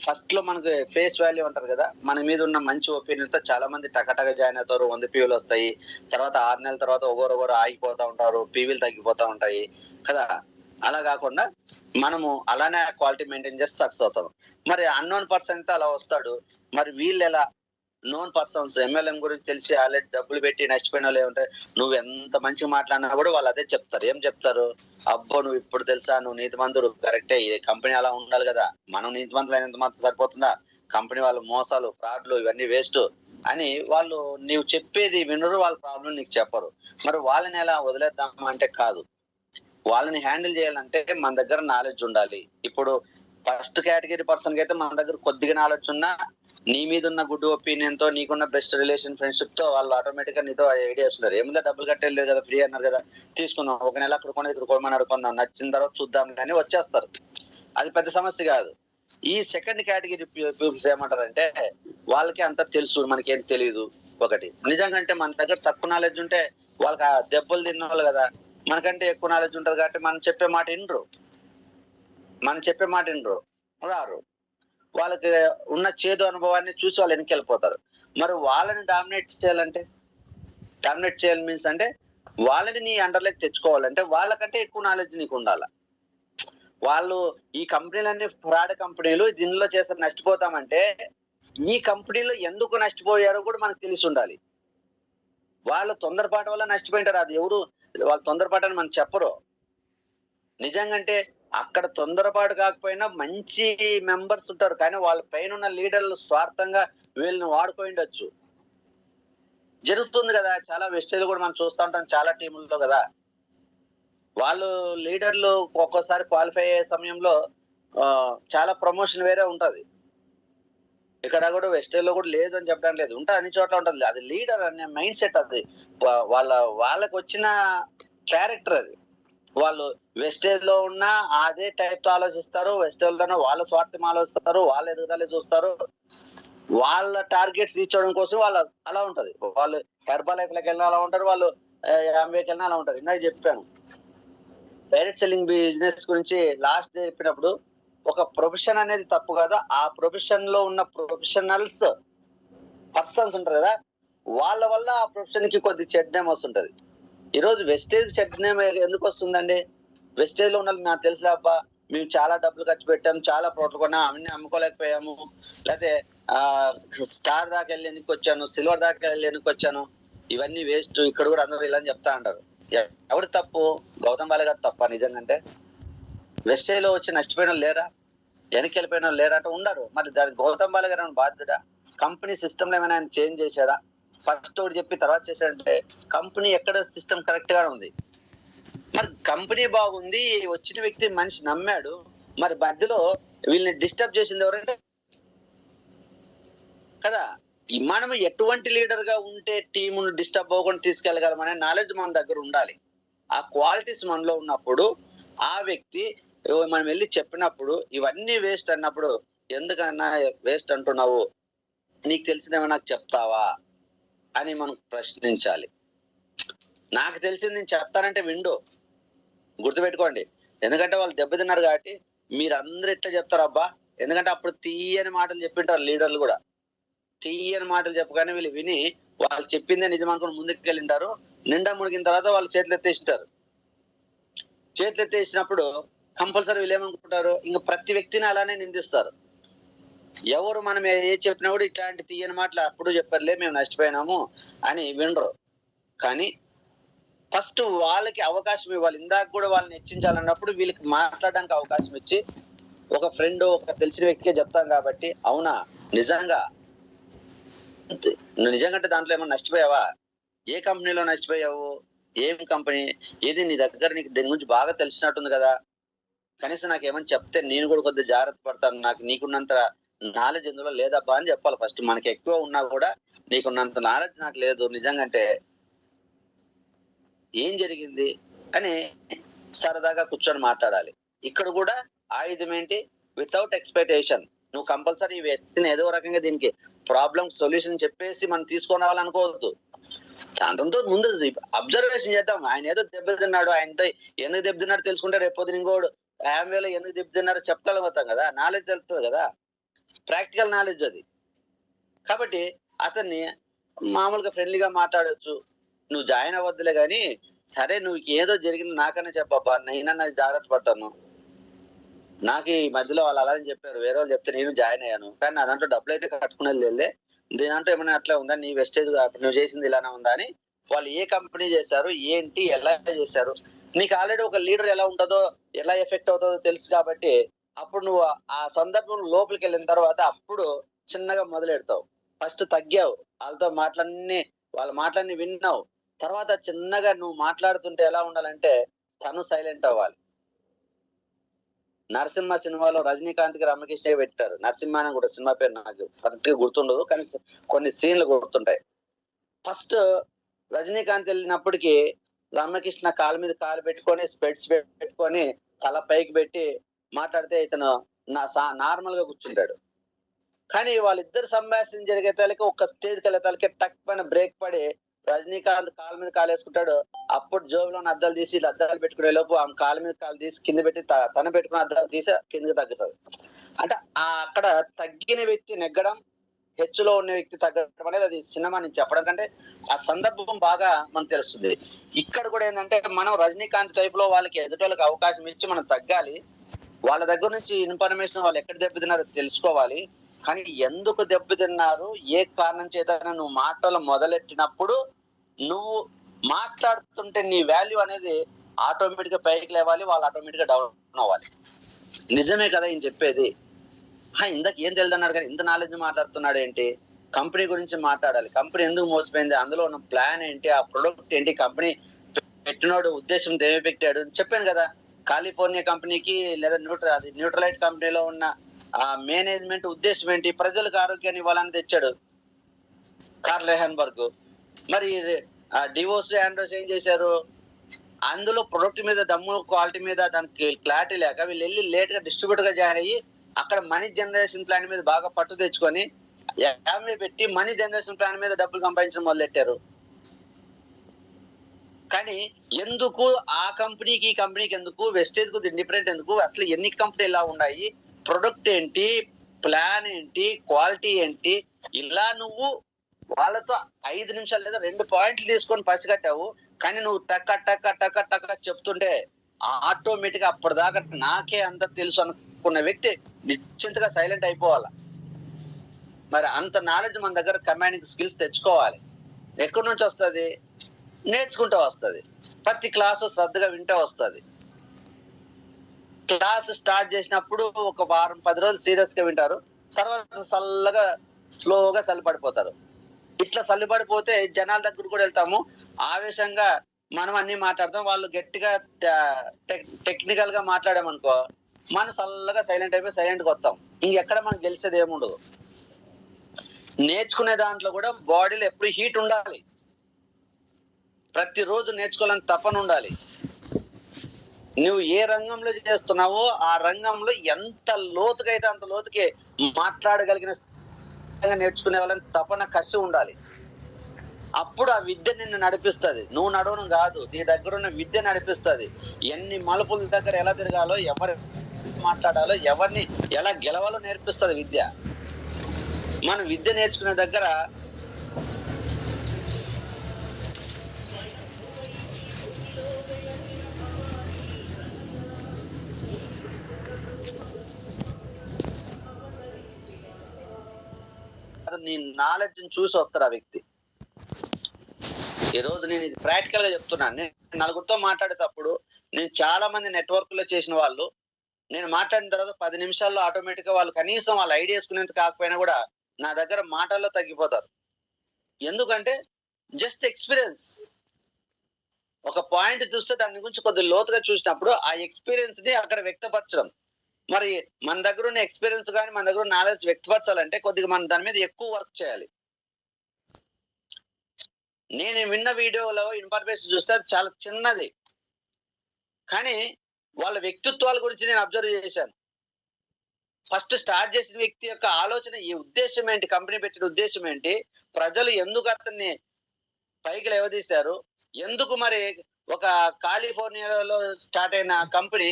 ఫస్ట్ లో మనకు ఫేస్ వాల్యూ అంటారు కదా, మన మీద ఉన్న మంచి ఒపీనియన్ తో చాలా మంది టకటగా జాయిన్ అవుతారు, 100 పీవీలు వస్తాయి. తర్వాత 6 నెలల తర్వాత ఒకరు ఆగిపోతా ఉంటారు, పీవీలు తగ్గిపోతా ఉంటాయి కదా. అలా కాకుండా మనము అలానే క్వాలిటీ మెయింటైన్ చేసి సక్సెస్ అవుతాం. మరి అన్నోన్ పర్సన్ తో అలా వస్తాడు, మరి వీళ్ళు ఎలా నోన్ పర్సన్స్ MLM గురించి తెలిసి ఆల్రెడీ డబ్బులు పెట్టి నష్టపోయిన వాళ్ళు ఏమంటారు, నువ్వు ఎంత మంచిగా మాట్లాడినా కూడా వాళ్ళు అదే చెప్తారు. ఏం చెప్తారు, అబ్బో నువ్వు ఇప్పుడు తెలుసా, నువ్వు నీతిమంతుడు, కరెక్టే, ఈ కంపెనీ అలా ఉండాలి కదా, మనం నీతిమంతులు అయినంత మాత్రం సరిపోతుందా, కంపెనీ వాళ్ళు మోసాలు ఫ్రాడ్లు ఇవన్నీ వేస్ట్ అని వాళ్ళు నీవు చెప్పేది వినరు, వాళ్ళ ప్రాబ్లం నీకు చెప్పరు. మరి వాళ్ళని ఎలా వదిలేద్దాం అంటే కాదు, వాళ్ళని హ్యాండిల్ చేయాలంటే మన దగ్గర నాలెడ్జ్ ఉండాలి. ఇప్పుడు ఫస్ట్ కేటగిరీ పర్సన్ కి అయితే మన దగ్గర కొద్దిగా నాలెడ్జ్ ఉన్నా, నీ మీద ఉన్న గుడ్ ఒపీనియన్ తో, నీకున్న బెస్ట్ రిలేషన్ ఫ్రెండ్షిప్ తో వాళ్ళు ఆటోమేటిక్ గా నీతో ఐడియాస్ ఉన్నారు. ఏముందా, డబ్బులు కట్టలేదు కదా, ఫ్రీ అన్నారు కదా, తీసుకుందాం, ఒక నెల అక్కడ కొనేది ఇక్కడ కొనమని అడుగుకుందాం, నచ్చిన తర్వాత చూద్దాం కానీ వచ్చేస్తారు. అది పెద్ద సమస్య కాదు. ఈ సెకండ్ కేటగిరీ పీపుల్స్ ఏమంటారంటే వాళ్ళకి అంత తెలుసు, మనకేం తెలియదు. ఒకటి నిజంగా అంటే మన దగ్గర తక్కువ నాలెడ్జ్ ఉంటే వాళ్ళకి ఆ దెబ్బలు తిన్న వాళ్ళు కదా, మనకంటే ఎక్కువ నాలెడ్జ్ ఉంటుంది కాబట్టి మనం చెప్పే మాట వినరు, రారు. వాళ్ళకి ఉన్న చేదు అనుభవాన్ని చూసి వాళ్ళు వెనక్కి వెళ్ళిపోతారు. మరి వాళ్ళని డామినేట్ చేయాలి మీన్స్ అంటే వాళ్ళని నీ అండర్లోకి తెచ్చుకోవాలంటే వాళ్ళకంటే ఎక్కువ నాలెడ్జ్ నీకు ఉండాలి. వాళ్ళు ఈ కంపెనీలన్నీ ఫ్రాడ్ కంపెనీలు, దీనిలో చేస్తే నష్టపోతామంటే ఈ కంపెనీలో ఎందుకు నష్టపోయారో కూడా మనకు తెలిసి ఉండాలి. వాళ్ళ తొందరపాటు వల్ల నష్టపోయింటారు, అది ఎవరు వాళ్ళ తొందరపాటు అని మనం చెప్పరు. నిజంగా అంటే అక్కడ తొందరపాటు కాకపోయినా మంచి మెంబర్స్ ఉంటారు, కానీ వాళ్ళ పైన ఉన్న లీడర్లు స్వార్థంగా వీళ్ళని వాడుకోయిండొచ్చు. జరుగుతుంది కదా, చాలా వెస్టేజ్ కూడా మనం చూస్తూ ఉంటాం చాలా టీములతో కదా. వాళ్ళు లీడర్లు ఒక్కోసారి క్వాలిఫై అయ్యే సమయంలో చాలా ప్రమోషన్ వేరే ఉంటది. ఇక్కడ కూడా వెస్టేజ్ లో కూడా లేదు అని చెప్పడం లేదు, ఉంటుంది, అన్ని చోట్ల ఉంటుంది. అది లీడర్ అనే మైండ్ సెట్, అది వాళ్ళకి వచ్చిన క్యారెక్టర్. అది వాళ్ళు వెస్టేజ్ లో ఉన్న అదే టైప్ తో ఆలోచిస్తారు, వెస్టేజ్ లోనే వాళ్ళ స్వార్థం ఆలోచిస్తారు, వాళ్ళ ఎదుగుదల చూస్తారు, వాళ్ళ టార్గెట్స్ రీచ్ అవడం కోసం వాళ్ళు అలా ఉంటది. వాళ్ళు హెర్బల్ లైఫ్ లకి వెళ్ళినా అలా ఉంటారు, వాళ్ళు ఎంబీకి వెళ్ళినా అలా ఉంటారు. ఇందాక చెప్పాను డైరెక్ట్ సెల్లింగ్ బిజినెస్ గురించి లాస్ట్ చెప్పినప్పుడు, ఒక ప్రొఫెషన్ అనేది తప్పు కదా, ఆ ప్రొఫెషన్ లో ఉన్న ప్రొఫెషనల్స్ పర్సన్స్ ఉంటారు కదా, వాళ్ళ వల్ల ఆ ప్రొఫెషన్ కి కొద్ది చెడ్డ నేమ్ వస్తుంటది. ఈ రోజు వెస్టేజ్ చెడ్డ నేమ్ ఎందుకు వస్తుందండి? వెస్టేజ్ లో ఉన్న నాకు తెలుసు అబ్బా, మేము చాలా డబ్బులు ఖర్చు పెట్టాము, చాలా ప్రోడక్ట్లు కొన్నాం, అవన్నీ అమ్ముకోలేకపోయాము, లేకపోతే స్టార్ దాకా వెళ్ళి ఎన్నికి వచ్చాను, సిల్వర్ దాకా వెళ్ళి ఎన్నికి వచ్చాను, ఇవన్నీ వేస్ట్, ఇక్కడ కూడా అందరూ ఇలా చెప్తా అంటారు. ఎవరు తప్పు? గౌతమ్ బాల గారు తప్ప? నిజంగా వెస్టేజ్ లో వచ్చి నష్టపోయిన లేరా, వెనక్కి వెళ్ళిపోయిన లేరా అంటే ఉండరు. మరి దానికి గౌతమ్ బాల గారు బాధ్యుడా? కంపెనీ సిస్టమ్ లో ఏమైనా ఆయన చేంజ్ చేశాడా? ఫస్ట్ ఒకటి చెప్పి తర్వాత చేశాడంటే కంపెనీ ఎక్కడ సిస్టమ్ కరెక్ట్ గా ఉంది. మరి కంపెనీ బాగుంది, వచ్చిన వ్యక్తి మనిషి నమ్మాడు, మరి మధ్యలో వీళ్ళని డిస్టర్బ్ చేసింది ఎవరంటే కదా. మనం ఎటువంటి లీడర్ గా ఉంటే టీమును డిస్టర్బ్ అవ్వకుండా తీసుకెళ్ళగలమనే నాలెడ్జ్ మన దగ్గర ఉండాలి. ఆ క్వాలిటీస్ మనలో ఉన్నప్పుడు ఆ వ్యక్తి మనం వెళ్ళి చెప్పినప్పుడు ఇవన్నీ వేస్ట్ అన్నప్పుడు, ఎందుకన్నా వేస్ట్ అంటున్నావు, నీకు తెలిసిందేమో నాకు చెప్తావా అని మనం ప్రశ్నించాలి. నాకు తెలిసింది నేను చెప్తానంటే విండు, గుర్తుపెట్టుకోండి. ఎందుకంటే వాళ్ళు దెబ్బతిన్నారు కాబట్టి మీరందరూ ఇట్లా చెప్తారు అబ్బా, ఎందుకంటే అప్పుడు తీయని మాటలు చెప్పింటారు లీడర్లు కూడా, తీయని మాటలు చెప్పగానే వీళ్ళు విని వాళ్ళు చెప్పిందే నిజం అనుకుని ముందుకు వెళ్ళింటారు. నిండా మునిగిన తర్వాత వాళ్ళు చేతులు ఎత్తేసింటారు. చేతులు ఎత్తేసినప్పుడు కంపల్సరీ వీళ్ళు ఏమనుకుంటారు, ఇంకా ప్రతి వ్యక్తిని అలానే నిందిస్తారు. ఎవరు మనం ఏది చెప్పినా కూడా ఇట్లాంటి తీయని మాటలు అప్పుడు చెప్పర్లే మేము నష్టపోయినాము అని వినరు. కానీ ఫస్ట్ వాళ్ళకి అవకాశం ఇవ్వాలి. ఇందాక కూడా వాళ్ళని హెచ్చించాలన్నప్పుడు వీళ్ళకి మాట్లాడడానికి అవకాశం ఇచ్చి, ఒక ఫ్రెండ్ ఒక తెలిసిన వ్యక్తికే చెప్తాం కాబట్టి, అవునా నిజంగా నువ్వు నిజంగా దాంట్లో ఏమన్నా నష్టపోయావా, ఏ కంపెనీలో నష్టపోయావు, ఏం కంపెనీ ఏది, నీ దగ్గర నీకు దీని గురించి బాగా తెలిసినట్టుంది కదా, కనీసం నాకు ఏమని చెప్తే నేను కూడా కొద్దిగా జాగ్రత్త పడతాను, నాకు నీకున్నంత నాలెడ్జ్ ఇందులో లేదబ్బా అని చెప్పాలి. ఫస్ట్ మనకి ఎక్కువ ఉన్నా కూడా నీకున్నంత నాలెడ్జ్ నాకు లేదు నిజంగా అంటే ఏం జరిగింది అని సరదాగా కూర్చొని మాట్లాడాలి. ఇక్కడ కూడా ఆయుధం ఏంటి, వితౌట్ ఎక్స్పెక్టేషన్. నువ్వు కంపల్సరీ ఈ వ్యక్తిని ఏదో రకంగా దీనికి ప్రాబ్లం సొల్యూషన్ చెప్పేసి మనం తీసుకొని రావాలనుకోవద్దు. దాంతో ముందు అబ్జర్వేషన్ చేద్దాం. ఆయన ఏదో దెబ్బతిన్నాడు, ఆయనతో ఎందుకు దెబ్బతిన్నాడు తెలుసుకుంటే రేపు ఇంకోడు వేలో ఎందుకు దెబ్బతిన్నారో చెప్పగలుగుతాం కదా, నాలెడ్జ్ తెలుస్తుంది కదా, ప్రాక్టికల్ నాలెడ్జ్ అది. కాబట్టి అతన్ని మామూలుగా ఫ్రెండ్లీగా మాట్లాడొచ్చు, నువ్వు జాయిన్ అవ్వద్దులే గాని సరే నువ్వు ఏదో జరిగింది నాకన్నా చెప్పబ్బా, నేనన్నా జాగ్రత్త పడతాను, నాకు ఈ మధ్యలో వాళ్ళు అలా అని చెప్పారు, వేరే వాళ్ళు చెప్తే నేను జాయిన్ అయ్యాను, కానీ నా దాంట్లో డబ్బులు అయితే కట్టుకునేది లేదే, దీనంటే ఏమైనా అట్లా ఉందా, నీ వెస్టేజ్ నువ్వు చేసింది ఇలానే ఉందా అని వాళ్ళు ఏ కంపెనీ చేశారు, ఏంటి, ఎలా చేశారు, నీకు ఆల్రెడీ ఒక లీడర్ ఎలా ఉంటుందో ఎలా ఎఫెక్ట్ అవుతుందో తెలుసు కాబట్టి అప్పుడు నువ్వు ఆ సందర్భం లోపలికి వెళ్ళిన తర్వాత అప్పుడు చిన్నగా మొదలెడతావు. ఫస్ట్ తగ్గావు, వాళ్ళతో వాళ్ళ మాటలన్నీ విన్నావు, తర్వాత చిన్నగా నువ్వు మాట్లాడుతుంటే ఎలా ఉండాలంటే తను సైలెంట్ అవ్వాలి. నరసింహ సినిమాలో రజనీకాంత్ కి రమకృష్ణ పెట్టారు, నరసింహ అని కూడా సినిమా పేరు నాకు కరెక్ట్ గా గుర్తుండదు కానీ కొన్ని సీన్లు గుర్తుంటాయి. ఫస్ట్ రజనీకాంత్ వెళ్ళినప్పటికీ రామకృష్ణ కాలు మీద కాలు పెట్టుకొని స్పెడ్స్ పెట్టుకొని తల పైకి పెట్టి మాట్లాడితే ఇతను నార్మల్ గా కూర్చుంటాడు. కానీ వాళ్ళిద్దరు సంభాషణ జరిగే తలకి ఒక స్టేజ్కి వెళ్ళే తలకి టక్ పైన బ్రేక్ పడి రజనీకాంత్ కాలు మీద కాలు వేసుకుంటాడు. అప్పుడు జోబులోని అద్దాలు తీసి అద్దాలు పెట్టుకునే లోపు ఆమె కాలు మీద కాలు తీసి కింద పెట్టి తన పెట్టుకున్న అద్దాలు తీసి కిందకి తగ్గుతుంది. అంటే అక్కడ తగ్గిన వ్యక్తి నెగ్గడం, హెచ్చులో ఉన్న వ్యక్తి తగ్గడం అనేది అది సినిమా నుంచి చెప్పడం కంటే ఆ సందర్భం బాగా మనకు తెలుస్తుంది. ఇక్కడ కూడా ఏంటంటే మనం రజనీకాంత్ టైప్ లో వాళ్ళకి ఎదుటోళ్ళకి అవకాశం ఇచ్చి మనం తగ్గాలి. వాళ్ళ దగ్గర నుంచి ఇన్ఫర్మేషన్ వాళ్ళు ఎక్కడ దెబ్బతిన్నారో తెలుసుకోవాలి. కానీ ఎందుకు దెబ్బతిన్నారు, ఏ కారణం చేత నువ్వు మాటలు మొదలెట్టినప్పుడు నువ్వు మాట్లాడుతుంటే నీ వాల్యూ అనేది ఆటోమేటిక్ గా పైకి లేవాలి, వాళ్ళు ఆటోమేటిక్ గా డౌన్ అవ్వాలి. నిజమే కదా ఈయన చెప్పేది, ఇందాక ఏం తెలియదన్నాడు కానీ ఇంత నాలెడ్జ్ మాట్లాడుతున్నాడు ఏంటి, కంపెనీ గురించి మాట్లాడాలి, కంపెనీ ఎందుకు మోసపోయింది, అందులో ఉన్న ప్లాన్ ఏంటి, ఆ ప్రొడక్ట్ ఏంటి, కంపెనీ పెట్టినోడు ఉద్దేశం ఏమి పెట్టాడు చెప్పాను కదా. కాలిఫోర్నియా కంపెనీకి లేదా న్యూట్రలైట్ కంపెనీలో ఉన్న ఆ మేనేజ్మెంట్ ఉద్దేశం ఏంటి, ప్రజలకు ఆరోగ్యాన్ని ఇవ్వాలని తెచ్చాడు కార్ల్ లెహెన్బర్గ్. మరి డివోర్స్ ఆండ్రస్ ఏం చేశారు, అందులో ప్రొడక్ట్ మీద దమ్ము క్వాలిటీ మీద దానికి క్లారిటీ లేక వీళ్ళు వెళ్ళి లేట్ గా డిస్ట్రిబ్యూటర్ గా జాయిన్ అయ్యి అక్కడ మనీ జనరేషన్ ప్లాన్ మీద బాగా పట్టు తెచ్చుకొని ఫ్యామిలీ పెట్టి మనీ జనరేషన్ ప్లాన్ మీద డబ్బులు సంపాదించడం మొదలెట్టారు. కానీ ఎందుకు ఆ కంపెనీకి ఈ కంపెనీకి ఎందుకు, వెస్టేజ్ కు డిఫరెంట్ ఎందుకు, అసలు ఎన్ని కంపెనీ ఇలా ఉన్నాయి, ప్రొడక్ట్ ఏంటి, ప్లాన్ ఏంటి, క్వాలిటీ ఏంటి, ఇలా నువ్వు వాళ్ళతో 5 నిమిషాలు లేదా 2 పాయింట్లు తీసుకొని పసిగట్టావు. కానీ నువ్వు టక్క టక్క టక్క టక్క చెప్తుంటే ఆటోమేటిక్ గా అప్పటిదాకా నాకే అంత తెలుసు అనుకున్న వ్యక్తి నిశ్చింతగా సైలెంట్ అయిపోవాలి. మరి అంత నాలెడ్జ్ మన దగ్గర కమాండింగ్ స్కిల్స్ తెచ్చుకోవాలి. ఎక్కడి నుంచి వస్తుంది, నేర్చుకుంటూ వస్తుంది. ప్రతి క్లాసు శ్రద్ధగా వింటే వస్తుంది. క్లాస్ స్టార్ట్ చేసినప్పుడు ఒక వారం 10 రోజులు సీరియస్ గా వింటారు, తర్వాత చల్లగా స్లోగా చల్లిపడిపోతారు. ఇట్లా చల్లిపడిపోతే జనాల దగ్గర కూడా వెళ్తాము, ఆవేశంగా మనం అన్ని మాట్లాడతాం, వాళ్ళు గట్టిగా టెక్నికల్ గా మాట్లాడామనుకో మనం చల్లగా సైలెంట్ అయిపోయి సైలెంట్ గా వస్తాం. ఇంకెక్కడ మనం గెలిచేది ఏముండదు. నేర్చుకునే దాంట్లో కూడా బాడీలో ఎప్పుడు హీట్ ఉండాలి, ప్రతిరోజు నేర్చుకోవాలని తపన ఉండాలి. నువ్వు ఏ రంగంలో చేస్తున్నావో ఆ రంగంలో ఎంత లోతుగా అయితే అంత లోతుకి మాట్లాడగలిగిన నేర్చుకునే వాళ్ళని తపన కసి ఉండాలి. అప్పుడు ఆ విద్య నిన్ను నడిపిస్తుంది, నువ్వు నడవడం కాదు, నీ దగ్గర ఉన్న విద్య నడిపిస్తుంది. ఎన్ని మలుపుల దగ్గర ఎలా తిరగాలో, ఎవరు మాట్లాడాలో, ఎవరిని ఎలా గెలవాలో నేర్పిస్తుంది విద్య. మనం విద్య నేర్చుకునే దగ్గర కాదు, నీ నాలెడ్జ్ చూసి వస్తారు ఆ వ్యక్తి. ఈ రోజు నేను ఇది ప్రాక్టికల్ గా చెప్తున్నాను. నేను నలుగురితో మాట్లాడేటప్పుడు నేను చాలా మంది నెట్వర్క్ లో చేసిన వాళ్ళు, నేను మాట్లాడిన తర్వాత 10 నిమిషాల్లో ఆటోమేటిక్ గా వాళ్ళు కనీసం వాళ్ళు ఐడియా వేసుకునేంత కాకపోయినా కూడా నా దగ్గర మాటల్లో తగ్గిపోతారు. ఎందుకంటే జస్ట్ ఎక్స్పీరియన్స్. ఒక పాయింట్ చూస్తే దాని గురించి కొద్దిగా లోతుగా చూసినప్పుడు ఆ ఎక్స్పీరియన్స్ ని అక్కడ వ్యక్తపరచడం. మరి మన దగ్గర ఉన్న ఎక్స్పీరియన్స్ కానీ మన దగ్గర ఉన్న నాలెడ్జ్ వ్యక్తపరచాలంటే కొద్దిగా మనం దాని మీద ఎక్కువ వర్క్ చేయాలి. నేను విన్న వీడియోలో ఇన్ఫర్మేషన్ చూస్తే అది చాలా చిన్నది, కానీ వాళ్ళ వ్యక్తిత్వాల గురించి నేను అబ్జర్వ్ చేశాను. ఫస్ట్ స్టార్ట్ చేసిన వ్యక్తి యొక్క ఆలోచన, ఈ ఉద్దేశం ఏంటి, కంపెనీ పెట్టిన ఉద్దేశం ఏంటి, ప్రజలు ఎందుకు అతన్ని పైకి లేవదీశారు, ఎందుకు మరి ఒక కాలిఫోర్నియాలో స్టార్ట్ అయిన కంపెనీ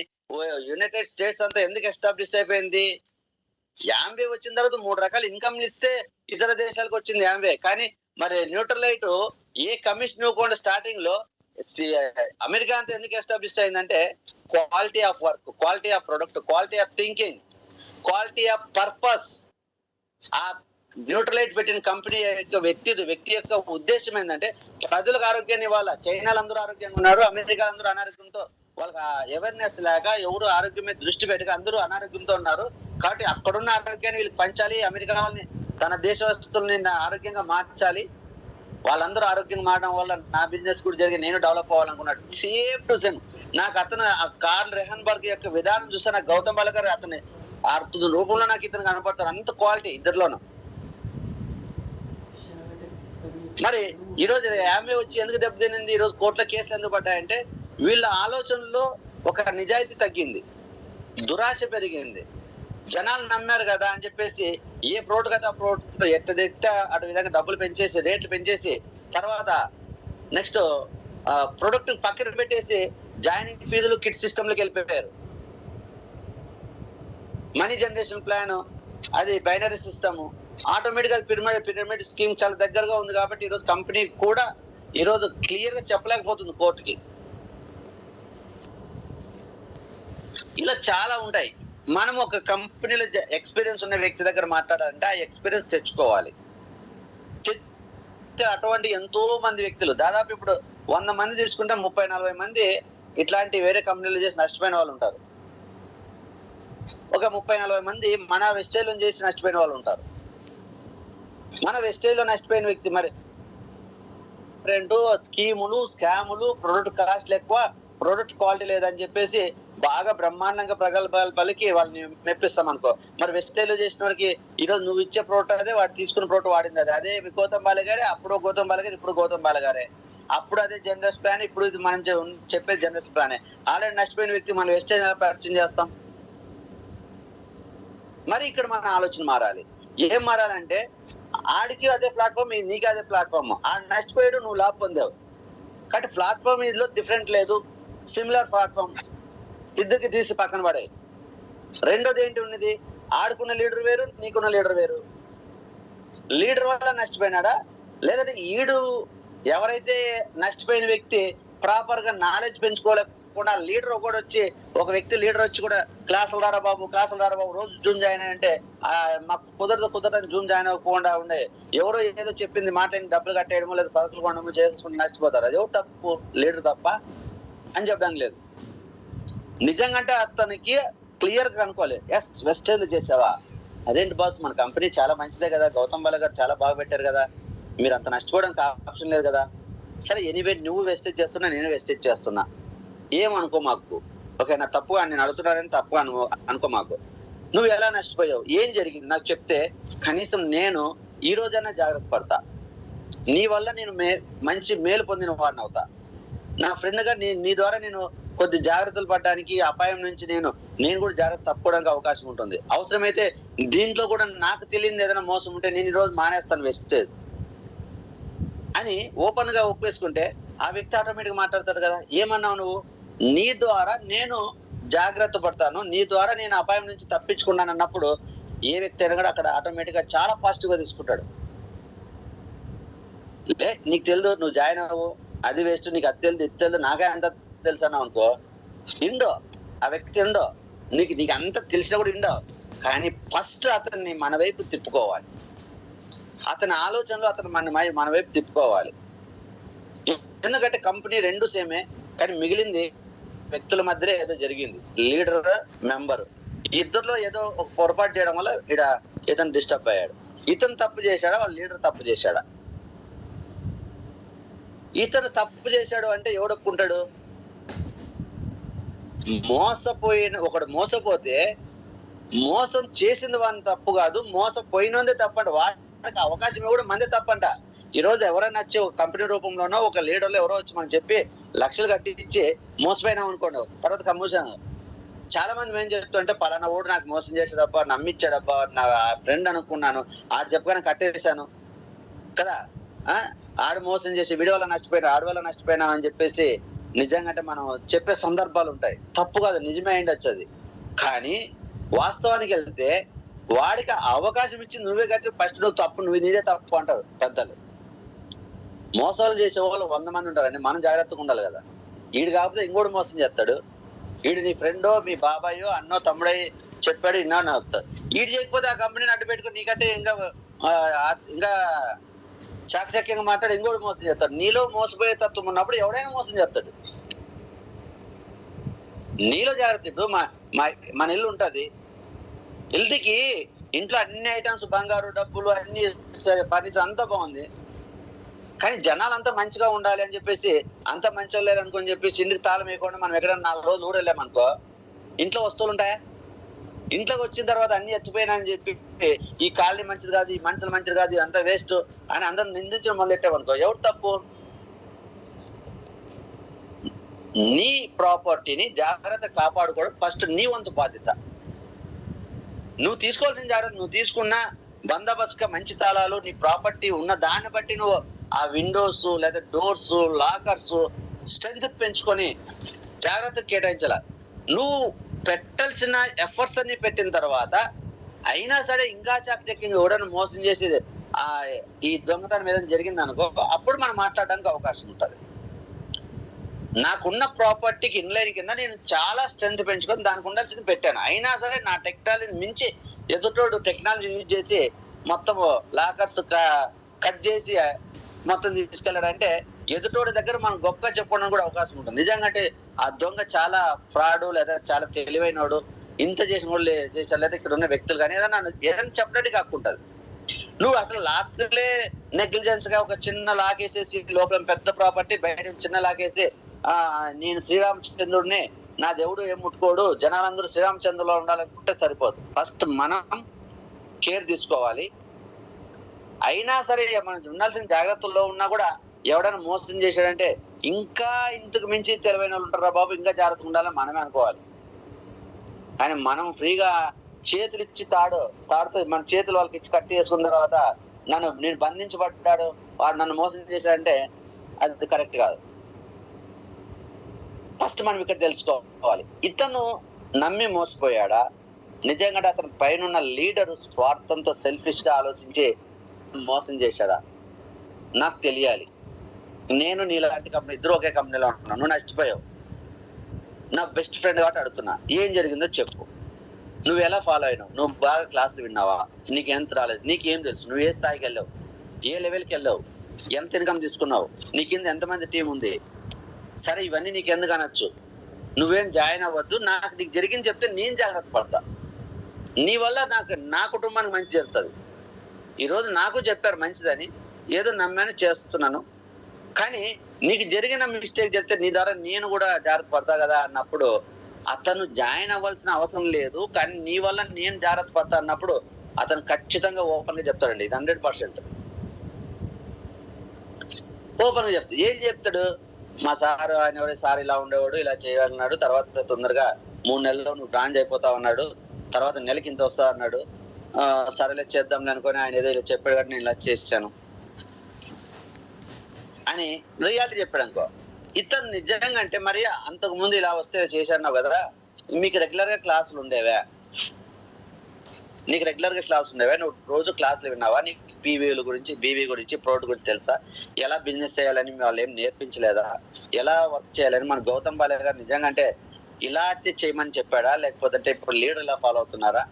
యునైటెడ్ స్టేట్స్ అంతా ఎందుకు ఎస్టాబ్లిష్ అయిపోయింది. యాంబే వచ్చిన తర్వాత 3 రకాల ఇన్కమ్లు ఇస్తే ఇతర దేశాలకు వచ్చింది యాంబే. కానీ మరి న్యూట్రలైట్ ఏ కమిషన్ ఇవ్వకుండా స్టార్టింగ్ లో అమెరికా అంతా ఎందుకు ఎస్టాబ్లిష్ అయిందంటే quality of work, quality of product, quality of thinking, quality of purpose. ఆ న్యూట్రలైట్ పెట్టిన కంపెనీ యొక్క వ్యక్తి యొక్క ఉద్దేశం ఏంటంటే ప్రజలకు ఆరోగ్యాన్ని ఇవ్వాలా. చైనాలో అందరూ ఆరోగ్యంగా ఉన్నారు, అమెరికా అందరూ అనారోగ్యంతో, వాళ్ళకి అవేర్నెస్ లేక ఎవరు ఆరోగ్యం మీద దృష్టి పెట్టక అందరూ అనారోగ్యంతో ఉన్నారు. కాబట్టి అక్కడున్న ఆరోగ్యాన్ని వీళ్ళకి పంచాలి, అమెరికా వాళ్ళని తన దేశస్తుల్ని ఆరోగ్యంగా మార్చాలి, వాళ్ళందరూ ఆరోగ్యంగా మారడం వల్ల నా బిజినెస్ కూడా జరిగి నేను డెవలప్ అవ్వాలనుకున్నాడు. సేమ్ టు సేమ్ నాకు అతను కార్ల్ రెహన్బర్గ్ యొక్క విధానం చూస్తే నాకు గౌతమ్ బాలగారు అతని అర్థ రూపంలో నాకు ఇతను కనపడతారు. అంత క్వాలిటీ ఇద్దరిలోనూ. మరి ఈ రోజు యాంబే వచ్చి ఎందుకు దెబ్బతినింది, ఈ రోజు కోర్టులో కేసులు ఎందుకు పడ్డాయంటే వీళ్ళ ఆలోచనలో ఒక నిజాయితీ తగ్గింది, దురాశ పెరిగింది, జనాలు నమ్మారు కదా అని చెప్పేసి ఏ ప్రోడక్ట్ కదా ఆ ప్రోడక్ట్ ఎట్ట తెస్తే అటు విధంగా డబ్బులు పెంచేసి రేట్లు పెంచేసి తర్వాత నెక్స్ట్ ప్రొడక్ట్ పక్కన పెట్టేసి జాయినింగ్ ఫీజులు కిట్ సిస్టమ్ లోకి వెళ్ళిపోయారు. మనీ జనరేషన్ ప్లాన్ అది బైనరీ సిస్టమ్, ఆటోమేటిక్ గా పిరమిడ్ స్కీమ్ చాలా దగ్గరగా ఉంది. కాబట్టి ఈరోజు కంపెనీ కూడా ఈరోజు క్లియర్ గా చెప్పలేకపోతుంది కోర్టుకి. ఇలా చాలా ఉంటాయి. మనం ఒక కంపెనీలో ఎక్స్పీరియన్స్ ఉన్న వ్యక్తి దగ్గర మాట్లాడాలంటే ఆ ఎక్స్పీరియన్స్ తెచ్చుకోవాలి. అటువంటి ఎంతో మంది వ్యక్తులు, దాదాపు ఇప్పుడు 100 మంది తీసుకుంటే 30-40 మంది ఇట్లాంటి వేరే కంపెనీలు చేసి నష్టపోయిన వాళ్ళు ఉంటారు. ఒక 30-40 మంది మన వెస్టేజ్ లో చేసి నష్టపోయిన వాళ్ళు ఉంటారు. మన వెస్టేజ్ లో నష్టపోయిన వ్యక్తి మరి రెండు స్కీములు, స్కాములు, ప్రొడక్ట్ కాస్ట్ ఎక్కువ, ప్రొడక్ట్ క్వాలిటీ లేదని చెప్పేసి బాగా బ్రహ్మాండంగా ప్రగల్భాలు పలికి వాళ్ళని మెప్పిస్తాం అనుకో. మరి వెస్టేజ్ లో చేసిన వాడికి ఈరోజు నువ్వు ఇచ్చే ప్రోడక్ట్ అదే, వాడు తీసుకున్న ప్రోడక్ట్ వాడింది అదే గౌతమ్ బాలగారే, అప్పుడు గౌతమ్ బాలగారు, ఇప్పుడు గౌతమ్ బాలగారే, అప్పుడు అదే జనరస్ ప్లాన్, ఇప్పుడు ఇది మనం చెప్పే జనరస్ ప్లానే. ఆల్రెడీ నష్టపోయిన వ్యక్తి మనం వెస్టేజ్ పరిచయం చేస్తాం. మరి ఇక్కడ మన ఆలోచన మారాలి. ఏం మారాలంటే ఆడికి అదే ప్లాట్ఫామ్, నీకు అదే ప్లాట్ఫామ్, ఆడు నష్టపోయాడు, నువ్వు లాభ పొందావు. కాబట్టి ప్లాట్ఫామ్ ఇదిలో డిఫరెంట్ లేదు, సిమిలర్ ప్లాట్ఫామ్, ఇద్దరికి తీసి పక్కన పడే. రెండోది ఏంటి ఉన్నది, ఆడుకున్న లీడర్ వేరు, నీకున్న లీడర్ వేరు. లీడర్ వల్ల నష్టపోయినాడా, లేదంటే ఈడు ఎవరైతే నష్టపోయిన వ్యక్తి ప్రాపర్ గా నాలెడ్జ్ పెంచుకోలేకుండా లీడర్ ఒకటి వచ్చి, ఒక వ్యక్తి లీడర్ వచ్చి కూడా క్లాసులు రారా బాబు రోజు జూమ్ జాయిన్ అంటే మాకు కుదరదని జూమ్ జాయిన్ అవ్వకుండా ఉండే, ఎవరో ఏదో చెప్పింది మాట డబ్బులు కట్టేయడమో లేదా సరుకులు కొనడమో చేసుకుని నష్టపోతారు. అది ఎవరు తప్పు, లీడర్ తప్ప అని చెప్పడానికి లేదు. నిజంగా అతనికి క్లియర్ గా కనుక్కోవాలి. ఎస్ వెస్టేజ్ చేసావా, అదేంటి బాస్ మన కంపెనీ చాలా మంచిదే కదా, గౌతమ్ బాల గారు చాలా బాగా పెట్టారు కదా, మీరు అంత నష్టపోవడానికి ఆప్షన్ లేదు కదా. సరే ఎనీవే నువ్వు వెస్టేజ్ చేస్తున్నా, నేను వెస్టేజ్ చేస్తున్నా, ఏమనుకో మాకు, ఓకే నా తప్పుగా నేను అడుగుతున్నానని తప్పుగా అనుకో మాకు. నువ్వు ఎలా నష్టపోయావు, ఏం జరిగింది నాకు చెప్తే కనీసం నేను ఈ రోజైనా జాగ్రత్త పడతా, నీ వల్ల నేను మంచి మేలు పొందిన వాడిని అవుతా. నా ఫ్రెండ్ గా నీ ద్వారా నేను కొద్ది జాగ్రత్తలు పడడానికి, అపాయం నుంచి నేను కూడా జాగ్రత్త తప్పుకోవడానికి అవకాశం ఉంటుంది. అవసరమైతే దీంట్లో కూడా నాకు తెలియదు ఏదైనా మోసం ఉంటే నేను ఈ రోజు మానేస్తాను వెస్టేజ్ అని ఓపెన్ గా ఒప్పేసుకుంటే ఆ వ్యక్తి ఆటోమేటిక్ మాట్లాడతాడు కదా, ఏమన్నావు నువ్వు, నీ ద్వారా నేను జాగ్రత్త పడతాను, నీ ద్వారా నేను అపాయం నుంచి తప్పించుకున్నాను అన్నప్పుడు ఏ వ్యక్తి అయినా కూడా అక్కడ ఆటోమేటిక్ గా చాలా పాజిటివ్ గా తీసుకుంటాడు. నీకు తెలియదు, నువ్వు జాయిన్ అవ్వు, అది వేస్ట్, నీకు అది తెలియదు, ఇది తెలియదు, నాకే అంత తెలుసు అన్నావు అనుకో, ఇండో ఆ వ్యక్తి ఇండో, నీకు అంత తెలిసినా కూడా ఇండో. కానీ ఫస్ట్ అతన్ని మన వైపు తిప్పుకోవాలి. అతని ఆలోచనలు అతను మన వైపు తిప్పుకోవాలి. ఎందుకంటే కంపెనీ రెండు సేమే, కానీ మిగిలింది వ్యక్తుల మధ్యలో ఏదో జరిగింది. లీడర్, మెంబర్ ఇద్దరిలో ఏదో ఒక పొరపాటు చేయడం వల్ల ఇతను డిస్టర్బ్ అయ్యాడు. ఇతను తప్పు చేశాడా, వాళ్ళ లీడర్ తప్పు చేశాడా? ఇతను తప్పు చేశాడు అంటే ఎవడొప్పుకుంటాడు? ఒకడు మోసపోతే మోసం చేసింది వాడిని తప్పు కాదు, మోసపోయినందే తప్పంట. వాడికి అవకాశం ఇవ్వడం మందే తప్పంట. ఈ రోజు ఎవరైనా వచ్చి ఒక కంపెనీ రూపంలోనో ఒక లీడర్లో ఎవరో వచ్చి మనం చెప్పి లక్షలు కట్టించి మోసపోయినాం అనుకోండి, తర్వాత కమ్మూసాను. చాలా మంది ఏం చెప్తుంటే పలానా ఓడు నాకు మోసం చేశాడబ్బా, నమ్మిచ్చాడబ్బా, నా ఫ్రెండ్ అనుకున్నాను, ఆడు చెప్పగానే కట్టేశాను కదా, ఆడు మోసం చేసి వీడి వల్ల నష్టపోయినా, ఆడి వల్ల నష్టపోయినా అని చెప్పేసి నిజంగా అంటే మనం చెప్పే సందర్భాలు ఉంటాయి. తప్పు కాదు, నిజమే అయిండొచ్చు అది. కానీ వాస్తవానికి వెళ్తే వాడికి అవకాశం ఇచ్చి నువ్వే కట్టి ఫస్ట్ నువ్వు తప్పు, నువ్వు నీదే తప్పు అంటారు పెద్దలు. మోసాలు చేసే వాళ్ళు 100 మంది ఉంటారండి, మనం జాగ్రత్తగా ఉండాలి కదా. వీడు కాకపోతే ఇంకోటి మోసం చేస్తాడు. వీడు నీ ఫ్రెండో, మీ బాబాయో, అన్నో, తమ్ముడో చెప్పాడు, ఇన్నాను అవుతాడు. వీడు చేయకపోతే ఆ కంపెనీని అడ్డు పెట్టుకుని నీకంటే ఇంకా చాకచక్యంగా మాట్లాడి ఇంకోటి మోసం చేస్తాడు. నీలో మోసపోయే తత్వం ఉన్నప్పుడు ఎవడైనా మోసం చేస్తాడు. నీలో జాగ్రత్త. ఇప్పుడు మన ఇల్లు ఉంటది, ఇల్లుకి ఇంట్లో అన్ని ఐటమ్స్, బంగారు, డబ్బులు, అన్ని ఫర్నిచర్ అంతా బాగుంది. కానీ జనాలు అంతా మంచిగా ఉండాలి అని చెప్పేసి అంత మంచి వాళ్ళు అనుకుని చెప్పేసి ఇంటికి తాళం వేయకుండా మనం ఎక్కడైనా 4 రోజులు ఊరెళ్ళామనుకో, ఇంట్లో వస్తువులు ఉంటాయా? ఇంట్లోకి వచ్చిన తర్వాత అన్ని ఎత్తిపోయినా అని చెప్పి ఈ కాలనీ మంచిది కాదు, ఈ మనుషులు మంచిది కాదు, అంతా వేస్ట్ అని అందరూ నిందించడం మొదలెట్టామనుకో, ఎవరు తప్పు? నీ ప్రాపర్టీని జాగ్రత్త కాపాడుకోవడం ఫస్ట్ నీ వంతు బాధ్యత. నువ్వు తీసుకోవాల్సిన జాగ్రత్త నువ్వు తీసుకున్న బందోబస్తుగా మంచి తాళాలు, నీ ప్రాపర్టీ ఉన్న దాన్ని బట్టి నువ్వు ఆ విండోస్ లేదా డోర్స్, లాకర్స్ స్ట్రెంత్ పెంచుకొని జాగ్రత్త కేటాయించాల. నువ్వు పెట్టాల్సిన ఎఫర్ట్స్ అన్ని పెట్టిన తర్వాత అయినా సరే ఇంకా చాకచక్యంగా ఎవడన్నా మోసం చేసేది ఈ దొంగతనం మీద జరిగింది అనుకో, అప్పుడు మనం మాట్లాడడానికి అవకాశం ఉంటుంది. నాకున్న ప్రాపర్టీకి ఇన్లైన్ కింద నేను చాలా స్ట్రెంత్ పెంచుకొని దానికి ఉండాల్సింది పెట్టాను. అయినా సరే నా టెక్నాలజీని మించి ఎదుటోడు టెక్నాలజీ యూజ్ చేసి మొత్తం లాకర్స్ కట్ చేసి మొత్తం తీసుకెళ్ళాడంటే ఎదుటోడి దగ్గర మనం గొప్పగా చెప్పుకోవడానికి కూడా అవకాశం ఉంటుంది. నిజంగా అంటే ఆ దొంగ చాలా ఫ్రాడ్ లేదా చాలా తెలివైనోడు, ఇంత చేసిన వాళ్ళు చేశారు, లేదా ఇక్కడ ఉన్న వ్యక్తులు కానీ ఏదైనా చెప్పడానికి కాకుంటుంది. నువ్వు అసలు లాక్లే నెగ్లిజెన్స్ గా ఒక చిన్న లాకేసేసి లోపల పెద్ద ప్రాపర్టీ, బయట చిన్న లాకేసి నేను శ్రీరామచంద్రుడిని, నా దేవుడు ఏం ముట్టుకోడు, జనాలందరూ శ్రీరామచంద్రులో ఉండాలనుకుంటే సరిపోదు. ఫస్ట్ మనం కేర్ తీసుకోవాలి. అయినా సరే మనం ఉండాల్సిన జాగ్రత్తల్లో ఉన్నా కూడా ఎవడైనా మోసం చేశాడంటే ఇంకా ఇంతకు మించి తెలివైన వాళ్ళు ఉంటారా బాబు, ఇంకా జాగ్రత్తగా ఉండాలని మనమే అనుకోవాలి. కానీ మనం ఫ్రీగా చేతులు ఇచ్చి తాడుతో మన చేతులు వాళ్ళకి ఇచ్చి కట్టి వేసుకున్న తర్వాత నేను బంధించబడ్డాడు, వాడు నన్ను మోసం చేశాడంటే అది కరెక్ట్ కాదు. ఫస్ట్ మనం ఇక్కడ తెలుసుకోవాలి, ఇతను నమ్మి మోసపోయాడా, నిజంగా అతని పైన లీడరు స్వార్థంతో సెల్ఫిష్ గా ఆలోచించి మోసం చేశాడా? నాకు తెలియాలి. నేను నీలాంటి కంపెనీ, ఇద్దరు ఒకే కంపెనీలో ఉంటున్నాను, నువ్వు నష్టపోయావు, నా బెస్ట్ ఫ్రెండ్ కాబట్టి అడుగుతున్నా, ఏం జరిగిందో చెప్పు. నువ్వు ఎలా ఫాలో అయినావు, నువ్వు బాగా క్లాసులు విన్నావా, నీకు ఎంత రాలేదు, నీకేం తెలుసు, నువ్వు ఏ స్థాయికి వెళ్ళావు, ఏ లెవెల్కి వెళ్ళావు, ఎంత ఇన్కమ్ తీసుకున్నావు, నీ కింద ఎంతమంది టీం ఉంది, సరే ఇవన్నీ నీకు ఎందుకు అనొచ్చు, నువ్వేం జాయిన్ అవ్వద్దు, నీకు జరిగింది చెప్తే నేను జాగ్రత్త పడతా, నీ వల్ల నా కుటుంబానికి మంచి జరుగుతుంది. ఈరోజు నాకు చెప్పారు మంచిదని, ఏదో నమ్మాను చేస్తున్నాను, కానీ నీకు జరిగిన మిస్టేక్ చెప్తే నీ ద్వారా నేను కూడా జాగ్రత్త పడతా కదా అన్నప్పుడు అతను జాయిన్ అవ్వాల్సిన అవసరం లేదు, కానీ నీ వల్ల నేను జాగ్రత్త పడతా అన్నప్పుడు అతను ఖచ్చితంగా ఓపెన్ గా చెప్తాడండి. ఇది 100% ఓపెన్ గా చెప్తాడు. ఏం చెప్తాడు, మా సార్ ఆయన సార్ ఇలా ఉండేవాడు, ఇలా చేయాలన్నాడు, తర్వాత తొందరగా 3 నెలల్లో నువ్వు బ్రాంచ్ అయిపోతా ఉన్నాడు, తర్వాత నెలకి ఇంత వస్తా అన్నాడు, సరేలే చేద్దాం అనుకొని ఆయన ఏదో ఇలా చెప్పాడు కాబట్టి నేను ఇలా చేశాను అని రియాలిటీ చెప్పాడు అనుకో. ఇతను నిజంగా అంటే మరి అంతకు ముందు ఇలా వస్తే చేశాను కదా, మీకు రెగ్యులర్ గా క్లాసులు ఉండేవా, నువ్వు రోజు క్లాసులు విన్నావా, నీకు పీవీల గురించి, బీవీ గురించి, ప్రోడక్ట్ గురించి తెలుసా, ఎలా బిజినెస్ చేయాలని వాళ్ళు ఏం నేర్పించలేదా, ఎలా వర్క్ చేయాలని మన గౌతమ్ బాలే గారు నిజంగా అంటే ఇలా చేయమని చెప్పాడా, లేకపోతే ఇప్పుడు లీడర్ ఇలా ఫాలో అవుతున్నారా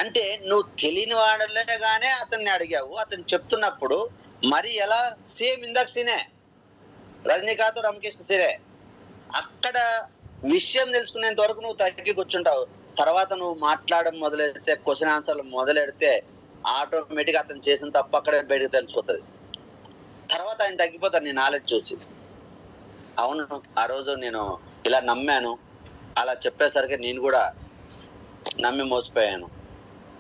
అంటే నువ్వు తెలియని వాడలేగానే అతన్ని అడిగావు. అతను చెప్తున్నప్పుడు మరి ఎలా సేమ్ ఇందాక సీనే రజనీకాంత్ రమకృష్ణ సీనే అక్కడ విషయం తెలుసుకునేంత వరకు నువ్వు తగ్గి కూర్చుంటావు. తర్వాత నువ్వు మాట్లాడడం మొదలెడితే, క్వశ్చన్ ఆన్సర్లు మొదలెడితే ఆటోమేటిక్ అతను చేసిన తప్పు అక్కడే బయటకు తెలిసిపోతుంది. తర్వాత ఆయన తగ్గిపోతాడు నీ నాలెడ్జ్ చూసి. అవును, ఆ రోజు నేను ఇలా నమ్మాను, అలా చెప్పేసరికి నేను కూడా నమ్మి మోసపోయాను.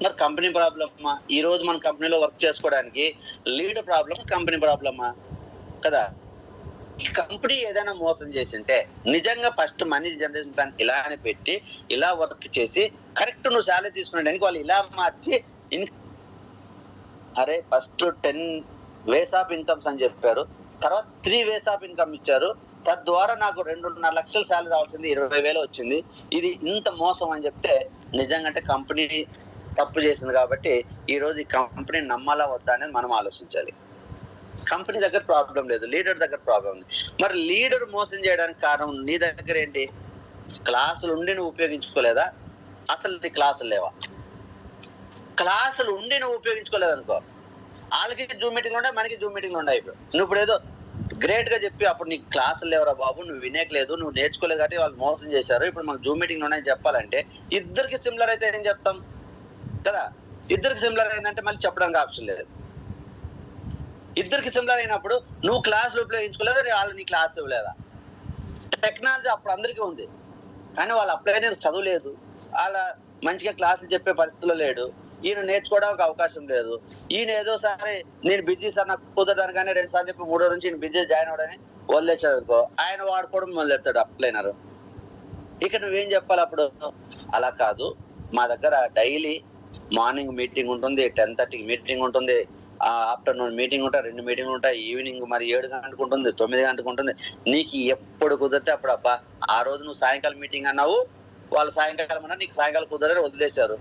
మరి కంపెనీ ప్రాబ్లమ్మా? ఈ రోజు మన కంపెనీలో వర్క్ చేసుకోవడానికి లీడ్ ప్రాబ్లం, కంపెనీ ప్రాబ్లమ్మా కదా? ఈ కంపెనీ ఏదైనా మోసం చేసింటే నిజంగా ఫస్ట్ మనీ జనరేషన్ ప్లాన్ ఇలానే పెట్టి ఇలా వర్క్ చేసి కరెక్ట్ నువ్వు శాలరీ తీసుకునేదానికి వాళ్ళు ఇలా మార్చి అరే ఫస్ట్ 10 వేస్ ఆఫ్ ఇన్కమ్స్ అని చెప్పారు, తర్వాత 3 వేస్ ఆఫ్ ఇన్కమ్ ఇచ్చారు, తద్వారా నాకు 2.5 లక్షల శాలరీ రావాల్సింది 20,000 వచ్చింది. ఇది ఇంత మోసం అని చెప్తే నిజంగా కంపెనీ తప్పు చేసింది. కాబట్టి ఈ రోజు ఈ కంపెనీ నమ్మాలా వద్దా అనేది మనం ఆలోచించాలి. కంపెనీ దగ్గర ప్రాబ్లం లేదు, లీడర్ దగ్గర ప్రాబ్లం ఉంది. మరి లీడర్ మోసం చేయడానికి కారణం నీ దగ్గర ఏంటి? క్లాసులు ఉండి నువ్వు ఉపయోగించుకోలేదా? అసలు నీ క్లాసులు లేవా? క్లాసులు ఉండి నువ్వు ఉపయోగించుకోలేదు అనుకో, వాళ్ళకి జూమ్ మీటింగ్లు ఉండే, మనకి జూమ్ మీటింగ్లు ఉన్నాయి. నువ్వు ఇప్పుడు ఏదో గ్రేట్ గా చెప్పి అప్పుడు నీకు క్లాసులు లేవరా బాబు, నువ్వు వినేకలేదు, నువ్వు నేర్చుకోలేదు కాబట్టి వాళ్ళు మోసం చేశారు, ఇప్పుడు మనకు జూమ్ మీటింగ్లు ఉన్నాయని చెప్పాలంటే ఇద్దరికి సిమిలర్ అయితే ఏం చెప్తాం కదా? ఇద్దరికి సిమిలర్ అయిందంటే మళ్ళీ చెప్పడానికి ఆప్షన్ లేదు. ఇద్దరికి సిమిలర్ అయినప్పుడు నువ్వు క్లాసులు ఉపయోగించుకోలేదు, వాళ్ళు నీ క్లాస్ ఇవ్వలేదా? టెక్నాలజీ అప్పుడు అందరికీ ఉంది, కానీ వాళ్ళు అప్లై చదువులేదు, వాళ్ళ మంచిగా క్లాసులు చెప్పే పరిస్థితిలో లేడు, ఈయన నేర్చుకోవడానికి అవకాశం లేదు. ఈయన ఏదో సరే నేను బిజీ సార్ నాకు కుదరదాని కానీ 2 సార్లు చెప్పి 3వ నుంచి ఈయన బిజీ జాయిన్ అవడని వదిలేసాడు అనుకో, ఆయన వాడుకోవడం మొదలెడతాడు అప్లైనర్. ఇక నువ్వేం చెప్పాలి అప్పుడు? అలా కాదు, మా దగ్గర డైలీ మార్నింగ్ మీటింగ్ ఉంటుంది, 10:30కి మీటింగ్ ఉంటుంది, ఆఫ్టర్నూన్ మీటింగ్ ఉంటాయి, 2 మీటింగ్ ఉంటాయి, ఈవినింగ్ మరి 7 గంటలకు ఉంటుంది, 9 గంటలకు ఉంటుంది. నీకు ఎప్పుడు కుదిరితే అప్పుడు. అబ్బా ఆ రోజు నువ్వు సాయంకాలం మీటింగ్ అన్నావు, వాళ్ళు సాయంకాలం అన్నా, నీకు సాయంకాలం కుదరని వదిలేశారు.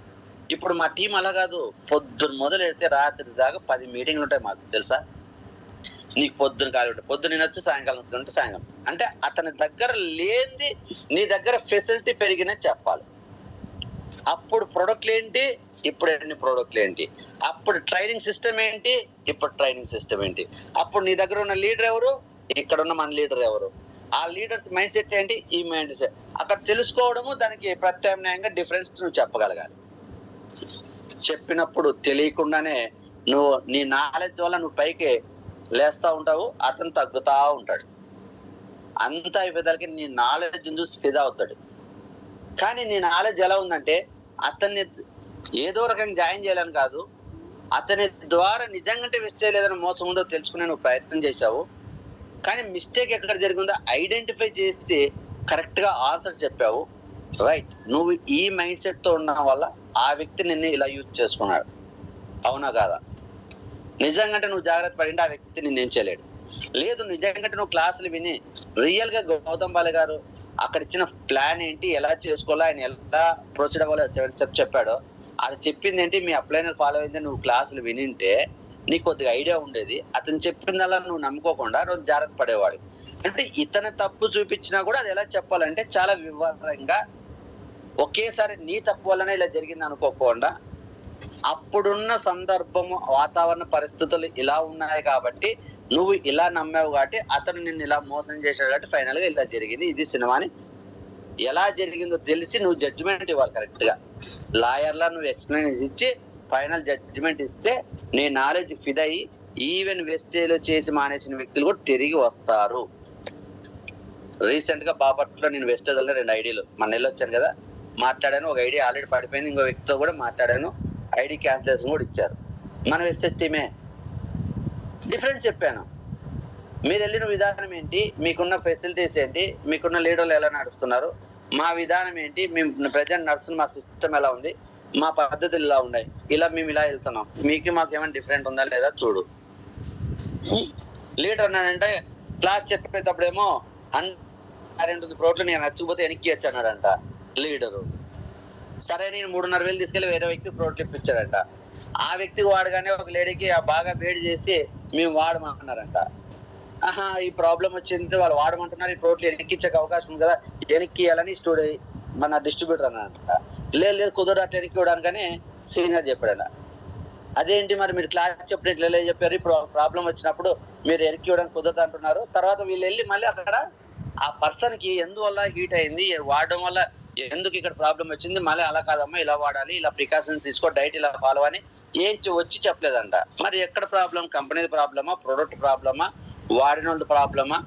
ఇప్పుడు మా టీం అలా కాదు, పొద్దున్న మొదలెడితే రాత్రి దాకా 10 మీటింగ్లు ఉంటాయి మాకు, తెలుసా? నీకు పొద్దున ఖాళీ ఉంటాయి, పొద్దున్న నేనొచ్చి సాయంకాలం ఉంటే సాయంకాలం. అంటే అతని దగ్గర లేనిది నీ దగ్గర ఫెసిలిటీ పెరిగినది చెప్పాలి. అప్పుడు ప్రొడక్ట్లు ఏంటి, ఇప్పుడు ఎన్ని ప్రొడక్ట్లు ఏంటి, అప్పుడు ట్రైనింగ్ సిస్టమ్ ఏంటి, ఇప్పుడు ట్రైనింగ్ సిస్టమ్ ఏంటి, అప్పుడు నీ దగ్గర ఉన్న లీడర్ ఎవరు, ఇక్కడ ఉన్న మన లీడర్ ఎవరు, ఆ లీడర్స్ మైండ్ సెట్ ఏంటి, ఈ మైండ్ సెట్ అక్కడ తెలుసుకోవడము, దానికి ప్రత్యామ్నాయంగా డిఫరెన్స్ నువ్వు చెప్పగలగాలి. చెప్పినప్పుడు తెలియకుండానే నువ్వు నీ నాలెడ్జ్ వల్ల నువ్వు పైకి లేస్తా ఉంటావు, అతను తగ్గుతా ఉంటాడు. అంతా అయిపోయేదానికి నీ నాలెడ్జ్ చూసి ఫిదా అవుతాడు. కానీ నీ నాలెడ్జ్ ఎలా ఉందంటే అతన్ని ఏదో రకంగా జాయిన్ చేయాలని కాదు, అతని ద్వారా నిజంగా మిస్ చేయలేదని మోసం ఉందో తెలుసుకునే నువ్వు ప్రయత్నం చేశావు. కానీ మిస్టేక్ ఎక్కడ జరిగిందో ఐడెంటిఫై చేసి కరెక్ట్ గా ఆన్సర్ చెప్పావు. రైట్, నువ్వు ఈ మైండ్ సెట్ తో ఉండడం వల్ల ఆ వ్యక్తి నిన్ను ఇలా యూజ్ చేసుకున్నాడు, అవునా కాదా? నిజంగా నువ్వు జాగ్రత్త పడింటే ఆ వ్యక్తి నిన్నేం చేయలేడు. లేదు, నిజంగా నువ్వు క్లాసులు విని రియల్ గా గౌతమ్ బాలి గారు అక్కడ ఇచ్చిన ప్లాన్ ఏంటి, ఎలా చేసుకోవాలో, ఆయన ఎలా ప్రొసీడ్ అవ్వాలో 7 స్టెప్స్ చెప్పాడో, అది చెప్పింది ఏంటి, మీ అప్లైనర్ ఫాలో అయింది, నువ్వు క్లాసులు వినింటే నీకు కొద్దిగా ఐడియా ఉండేది. అతను చెప్పిందల్లా నువ్వు నమ్ముకోకుండా రోజు జాగ్రత్త పడేవాడు. అంటే ఇతను తప్పు చూపించినా కూడా అది ఎలా చెప్పాలంటే చాలా వివరంగా, ఒకేసారి నీ తప్పు వల్లనే ఇలా జరిగింది అనుకోకుండా, అప్పుడున్న సందర్భము, వాతావరణ పరిస్థితులు ఇలా ఉన్నాయి కాబట్టి నువ్వు ఇలా నమ్మావు కాబట్టి అతను నిన్ను ఇలా మోసం చేశాడు కాబట్టి ఫైనల్ గా ఇలా జరిగింది, ఇది సినిమాని ఎలా జరిగిందో తెలిసి నువ్వు జడ్జిమెంట్ ఇవ్వాలి కరెక్ట్ గా. లాయర్లా నువ్వు ఎక్స్ప్లెయిన్ ఇచ్చి ఫైనల్ జడ్జిమెంట్ ఇస్తే నీ నాలెడ్జ్ ఫిడ్ అయ్యి ఈవెన్ వెస్టేజ్ చేసి మానేసిన వ్యక్తులు కూడా తిరిగి వస్తారు. రీసెంట్ గా బాపట్లో నేను వెస్టేజ్ లో 2 ఐడీలు మన నెల వచ్చాను కదా, మాట్లాడాను. ఒక ఐడి ఆల్రెడీ పడిపోయింది, ఇంకో వ్యక్తితో కూడా మాట్లాడాను, ఐడి క్యాన్సిలేషన్ కూడా ఇచ్చారు. మన వెస్టేజ్ టీమే. డిఫరెన్స్ చెప్పాను, మీరు వెళ్ళిన విధానం ఏంటి, మీకున్న ఫెసిలిటీస్ ఏంటి, మీకున్న లీడర్లు ఎలా నడుస్తున్నారు, మా విధానం ఏంటి, మేము ప్రజెంట్ నడుస్తున్న మా సిస్టమ్ ఎలా ఉంది, మా పద్ధతులు ఇలా ఉన్నాయి, ఇలా మేము ఇలా వెళ్తున్నాం, మీకు మాకు ఏమైనా డిఫరెంట్ ఉందా లేదా చూడు. లీడర్ అన్నాడంటే క్లాస్ చెప్పేటప్పుడేమో 100 కోట్లు నేను నచ్చకపోతే వెనక్కి వచ్చాడంట లీడరు. సరే నేను 3,500 తీసుకెళ్లి వేరే వ్యక్తి ప్రోట్లు ఇప్పించాడంట. ఆ వ్యక్తికి వాడగానే ఒక లేడీకి బాగా వేడి చేసి మేము వాడమంటున్నారంట. ఈ ప్రాబ్లం వచ్చింది, వాళ్ళు వాడమంటున్నారు, ఈ ప్రోట్లు ఎన్నికిచ్చే అవకాశం ఉంది కదా, ఎన్నికియాలని మన డిస్ట్రిబ్యూటర్ అన్నారంట. లేదు కుదరదు అట్లా ఎన్నికివ్వడానికని సీనియర్ చెప్పాడు. అదేంటి మరి మీరు క్లాస్ చెప్పిన ఇట్లా చెప్పారు, ఇప్పుడు ప్రాబ్లం వచ్చినప్పుడు మీరు వెనక్కి ఇవ్వడానికి కుదరదు అంటున్నారు. తర్వాత వీళ్ళు వెళ్ళి మళ్ళీ అక్కడ ఆ పర్సన్ కి ఎందువల్ల హీట్ అయింది, వాడడం వల్ల ఎందుకు ఇక్కడ ప్రాబ్లం వచ్చింది, మళ్ళీ అలా కాదమ్మా ఇలా వాడాలి, ఇలా ప్రికాషన్స్ తీసుకో, డైట్ ఇలా ఫాలో అని ఏం వచ్చి చెప్పలేదంట. మరి ఎక్కడ ప్రాబ్లం? కంపెనీ ప్రాబ్లమా, ప్రొడక్ట్ ప్రాబ్లమా, వాడిన వాళ్ళ ప్రాబ్లమా,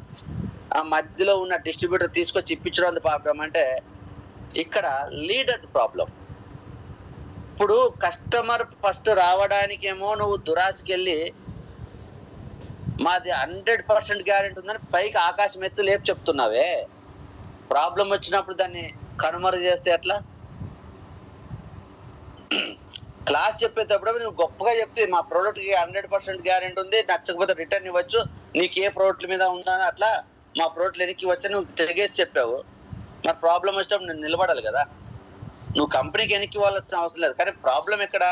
ఆ మధ్యలో ఉన్న డిస్ట్రిబ్యూటర్ తీసుకొచ్చి ఇప్పించడం ప్రాబ్లం అంటే ఇక్కడ లీడర్ ప్రాబ్లం. ఇప్పుడు కస్టమర్ ఫస్ట్ రావడానికేమో నువ్వు దురాశకెళ్ళి మాది 100% గ్యారెంటీ ఉందని పైకి ఆకాశం ఎత్తు లేపు చెప్తున్నావే, ప్రాబ్లం వచ్చినప్పుడు దాన్ని కనుమరుగు చేస్తే ఎట్లా? క్లాస్ చెప్పేటప్పుడు నువ్వు గొప్పగా చెప్తే మా ప్రోడక్ట్ కి 100% గ్యారెంటీ ఉంది, నచ్చకపోతే రిటర్న్ ఇవ్వచ్చు, నీకు ఏ ప్రోడక్ట్ మీద ఉందా అట్లా మా ప్రోడక్ట్ వెనక్కి వచ్చి నువ్వు తెగేసి చెప్పావు. మరి ప్రాబ్లం వచ్చినప్పుడు నేను నిలబడాలి కదా. నువ్వు కంపెనీకి వెనక్కి ఇవ్వాల్సిన అవసరం లేదు. కానీ ప్రాబ్లం ఎక్కడ?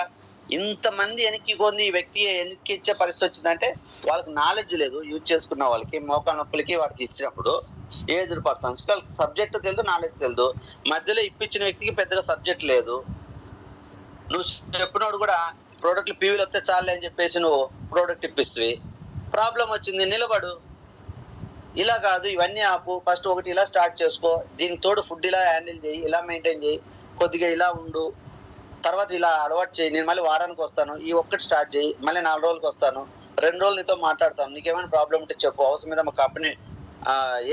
ఇంతమంది వెనక్కి కొన్ని ఈ వ్యక్తి వెనక్కి ఇచ్చే పరిస్థితి వచ్చిందంటే వాళ్ళకి నాలెడ్జ్ లేదు. యూజ్ చేసుకున్న వాళ్ళకి మోకాల నొప్పులకి వాటికి ఇచ్చినప్పుడు ఏజ్డ్ పర్సన్స్ సబ్జెక్ట్ తెలియదు, నాలెడ్జ్ తెలియదు. మధ్యలో ఇప్పించిన వ్యక్తికి పెద్దగా సబ్జెక్ట్ లేదు. నువ్వు చెప్పినోడు కూడా ప్రోడక్ట్లు పీవీలు వస్తే చాలే అని చెప్పేసి నువ్వు ప్రోడక్ట్ ఇప్పిస్తవి. ప్రాబ్లం వచ్చింది, నిలబడు. ఇలా కాదు, ఇవన్నీ ఆపు, ఫస్ట్ ఒకటి ఇలా స్టార్ట్ చేసుకో, దీనికి తోడు ఫుడ్ ఇలా హ్యాండిల్ చేయి, ఇలా మెయింటైన్ చేయి, కొద్దిగా ఇలా ఉండు, తర్వాత ఇలా అలవాటు చేయి, నేను మళ్ళీ వారానికి వస్తాను, ఈ ఒక్కటి స్టార్ట్ చేయి, మళ్ళీ 4 రోజులకి వస్తాను, 2 రోజులు నీతో మాట్లాడతాను, నీకేమైనా ప్రాబ్లం ఉంటే చెప్పు, అవసరం మీద మా కంపెనీ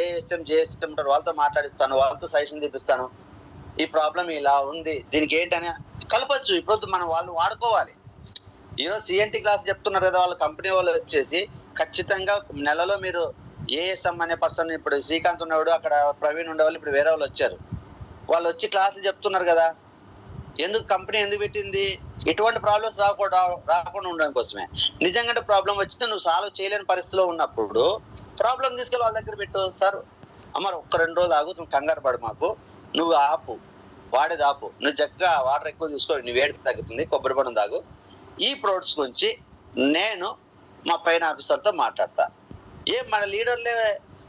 ఏఎస్ఎం జేఎస్ఎం ఉంటారు వాళ్ళతో మాట్లాడిస్తాను, వాళ్ళతో సజెషన్ తెప్పిస్తాను, ఈ ప్రాబ్లం ఇలా ఉంది దీనికి ఏంటని కలపచ్చు. ఇప్పుడు మనం వాళ్ళు వాడుకోవాలి. ఈరోజు సిఎన్టీ క్లాస్ చెప్తున్నారు కదా, వాళ్ళ కంపెనీ వాళ్ళు వచ్చేసి ఖచ్చితంగా నెలలో మీరు ఏఎస్ఎం అనే పర్సన్, ఇప్పుడు శ్రీకాంత్ ఉన్నవాడు, అక్కడ ప్రవీణ్ ఉండేవాళ్ళు, ఇప్పుడు వేరే వాళ్ళు వచ్చారు, వాళ్ళు వచ్చి క్లాసులు చెప్తున్నారు కదా. ఎందుకు కంపెనీ ఎందుకు పెట్టింది? ఎటువంటి ప్రాబ్లమ్స్ రాకుండా ఉండడం కోసమే. నిజంగా ప్రాబ్లం వచ్చితే నువ్వు సాల్వ్ చేయలేని పరిస్థితిలో ఉన్నప్పుడు ప్రాబ్లం తీసుకెళ్ళి వాళ్ళ దగ్గర పెట్టు. సార్ అమ్మ ఒక్క 2 రోజులు ఆగు, నువ్వు కంగారు పడు, మాకు నువ్వు ఆపు, వాడేది ఆపు, నువ్వు చక్కగా వాటర్ ఎక్కువ తీసుకో, నీ వేడి తగ్గుతుంది, కొబ్బరి బొండం తాగు, ఈ ప్రొడక్ట్స్ గురించి నేను మా పైన ఆఫీసర్తో మాట్లాడతా. మన లీడర్లే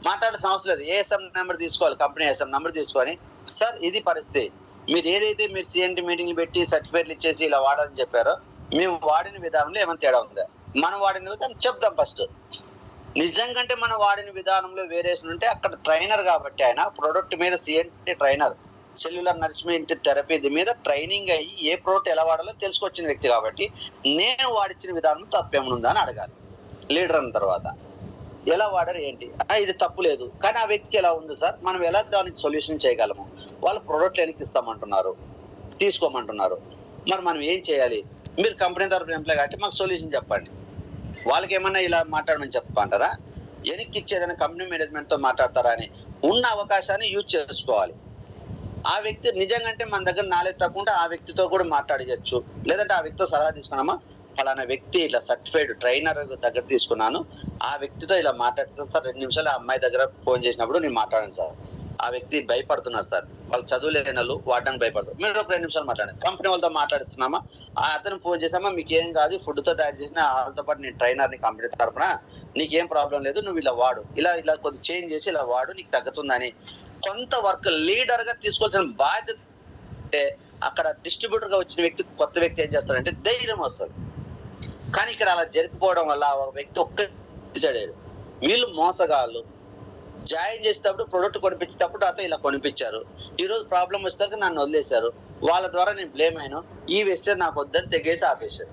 మాట్లాడాల్సిన అవసరం లేదు. ఏఎస్ఎం నెంబర్ తీసుకోవాలి, కంపెనీ ఏఎస్ఎం నెంబర్ తీసుకొని, సార్ ఇది పరిస్థితి, మీరు ఏదైతే మీరు సిఎన్టీ మీటింగ్లు పెట్టి సర్టిఫికేట్లు ఇచ్చేసి ఇలా వాడాలని చెప్పారో మేము వాడిన విధానంలో ఏమైనా తేడా ఉందా, మనం వాడిన విధానం చెప్దాం ఫస్ట్. నిజంగా మనం వాడిన విధానంలో వేరియేషన్ ఉంటే అక్కడ ట్రైనర్ కాబట్టి ఆయన ప్రొడక్ట్ మీద CNT trainer, cellular nourishment therapy మీద ట్రైనింగ్ అయ్యి ఏ ప్రోడక్ట్ ఎలా వాడాలో తెలుసుకొచ్చిన వ్యక్తి కాబట్టి నేను వాడిచ్చిన విధానం తప్పేమనుందా అని అడగాలి లీడర్ అన్న తర్వాత. ఎలా వాడారు ఏంటి, ఇది తప్పు లేదు, కానీ ఆ వ్యక్తికి ఎలా ఉంది సార్, మనం ఎలా దానికి సొల్యూషన్ చేయగలము, వాళ్ళు ప్రోడక్ట్ వెనక్కి ఇస్తామంటున్నారు, తీసుకోమంటున్నారు, మరి మనం ఏం చేయాలి? మీరు కంపెనీ తరఫున ఎంప్లాయ్ కాబట్టి మాకు సొల్యూషన్ చెప్పండి. వాళ్ళకి ఏమన్నా ఇలా మాట్లాడమని చెప్పమంటారా? వెనక్కి ఇచ్చేదైనా కంపెనీ మేనేజ్మెంట్ తో మాట్లాడతారా అని ఉన్న అవకాశాన్ని యూజ్ చేసుకోవాలి. ఆ వ్యక్తి నిజంగా మన దగ్గర నాలెడ్జ్ తక్కువ ఆ వ్యక్తితో కూడా మాట్లాడచ్చు, లేదంటే ఆ వ్యక్తితో సలహా తీసుకున్నామా, ఫలానా వ్యక్తి ఇలా సర్టిఫైడ్ ట్రైనర్ దగ్గర తీసుకున్నాను, ఆ వ్యక్తితో ఇలా మాట్లాడుతాను సార్, 2 నిమిషాలు ఆ అమ్మాయి దగ్గర ఫోన్ చేసినప్పుడు నేను మాట్లాడాను సార్, ఆ వ్యక్తి భయపడుతున్నారు సార్, వాళ్ళు చదువు లేని వాళ్ళు వాడడానికి భయపడతారు, మీరు ఒక 2 నిమిషాలు మాట్లాడండి. కంపెనీ వాళ్ళతో మాట్లాడిస్తున్నామా, అతను ఫోన్ చేసామా, మీకు ఏం కాదు, ఫుడ్ తో తయారు చేసిన వాళ్ళతో పాటు నేను ట్రైనర్ ని కంపెనీ తరఫున, నీకేం ప్రాబ్లం లేదు, నువ్వు ఇలా వాడు, ఇలా కొంచెం చేంజ్ చేసి ఇలా వాడు, నీకు తగ్గుతుందని కొంత వర్క్ లీడర్ గా తీసుకోవాల్సిన బాధ్యత. అంటే అక్కడ డిస్ట్రిబ్యూటర్ గా వచ్చిన వ్యక్తి కొత్త వ్యక్తి ఏం చేస్తాడంటే ధైర్యం వస్తుంది. కానీ ఇక్కడ అలా జరిగిపోవడం వల్ల ఒక వ్యక్తి ఒక్క డిసైడ్ అయ్యాడు, వీళ్ళు మోసగాళ్ళు, జాయిన్ చేసేటప్పుడు ప్రొడక్ట్ కొనిపించేటప్పుడు అతను ఇలా కొనిపించారు, ఈ రోజు ప్రాబ్లం వచ్చేసరికి నన్ను వదిలేశారు, వాళ్ళ ద్వారా నేను బ్లేమ్ అయినా, ఈ వెస్టర్ నాకు వద్దని తెగేసి ఆపేశారు.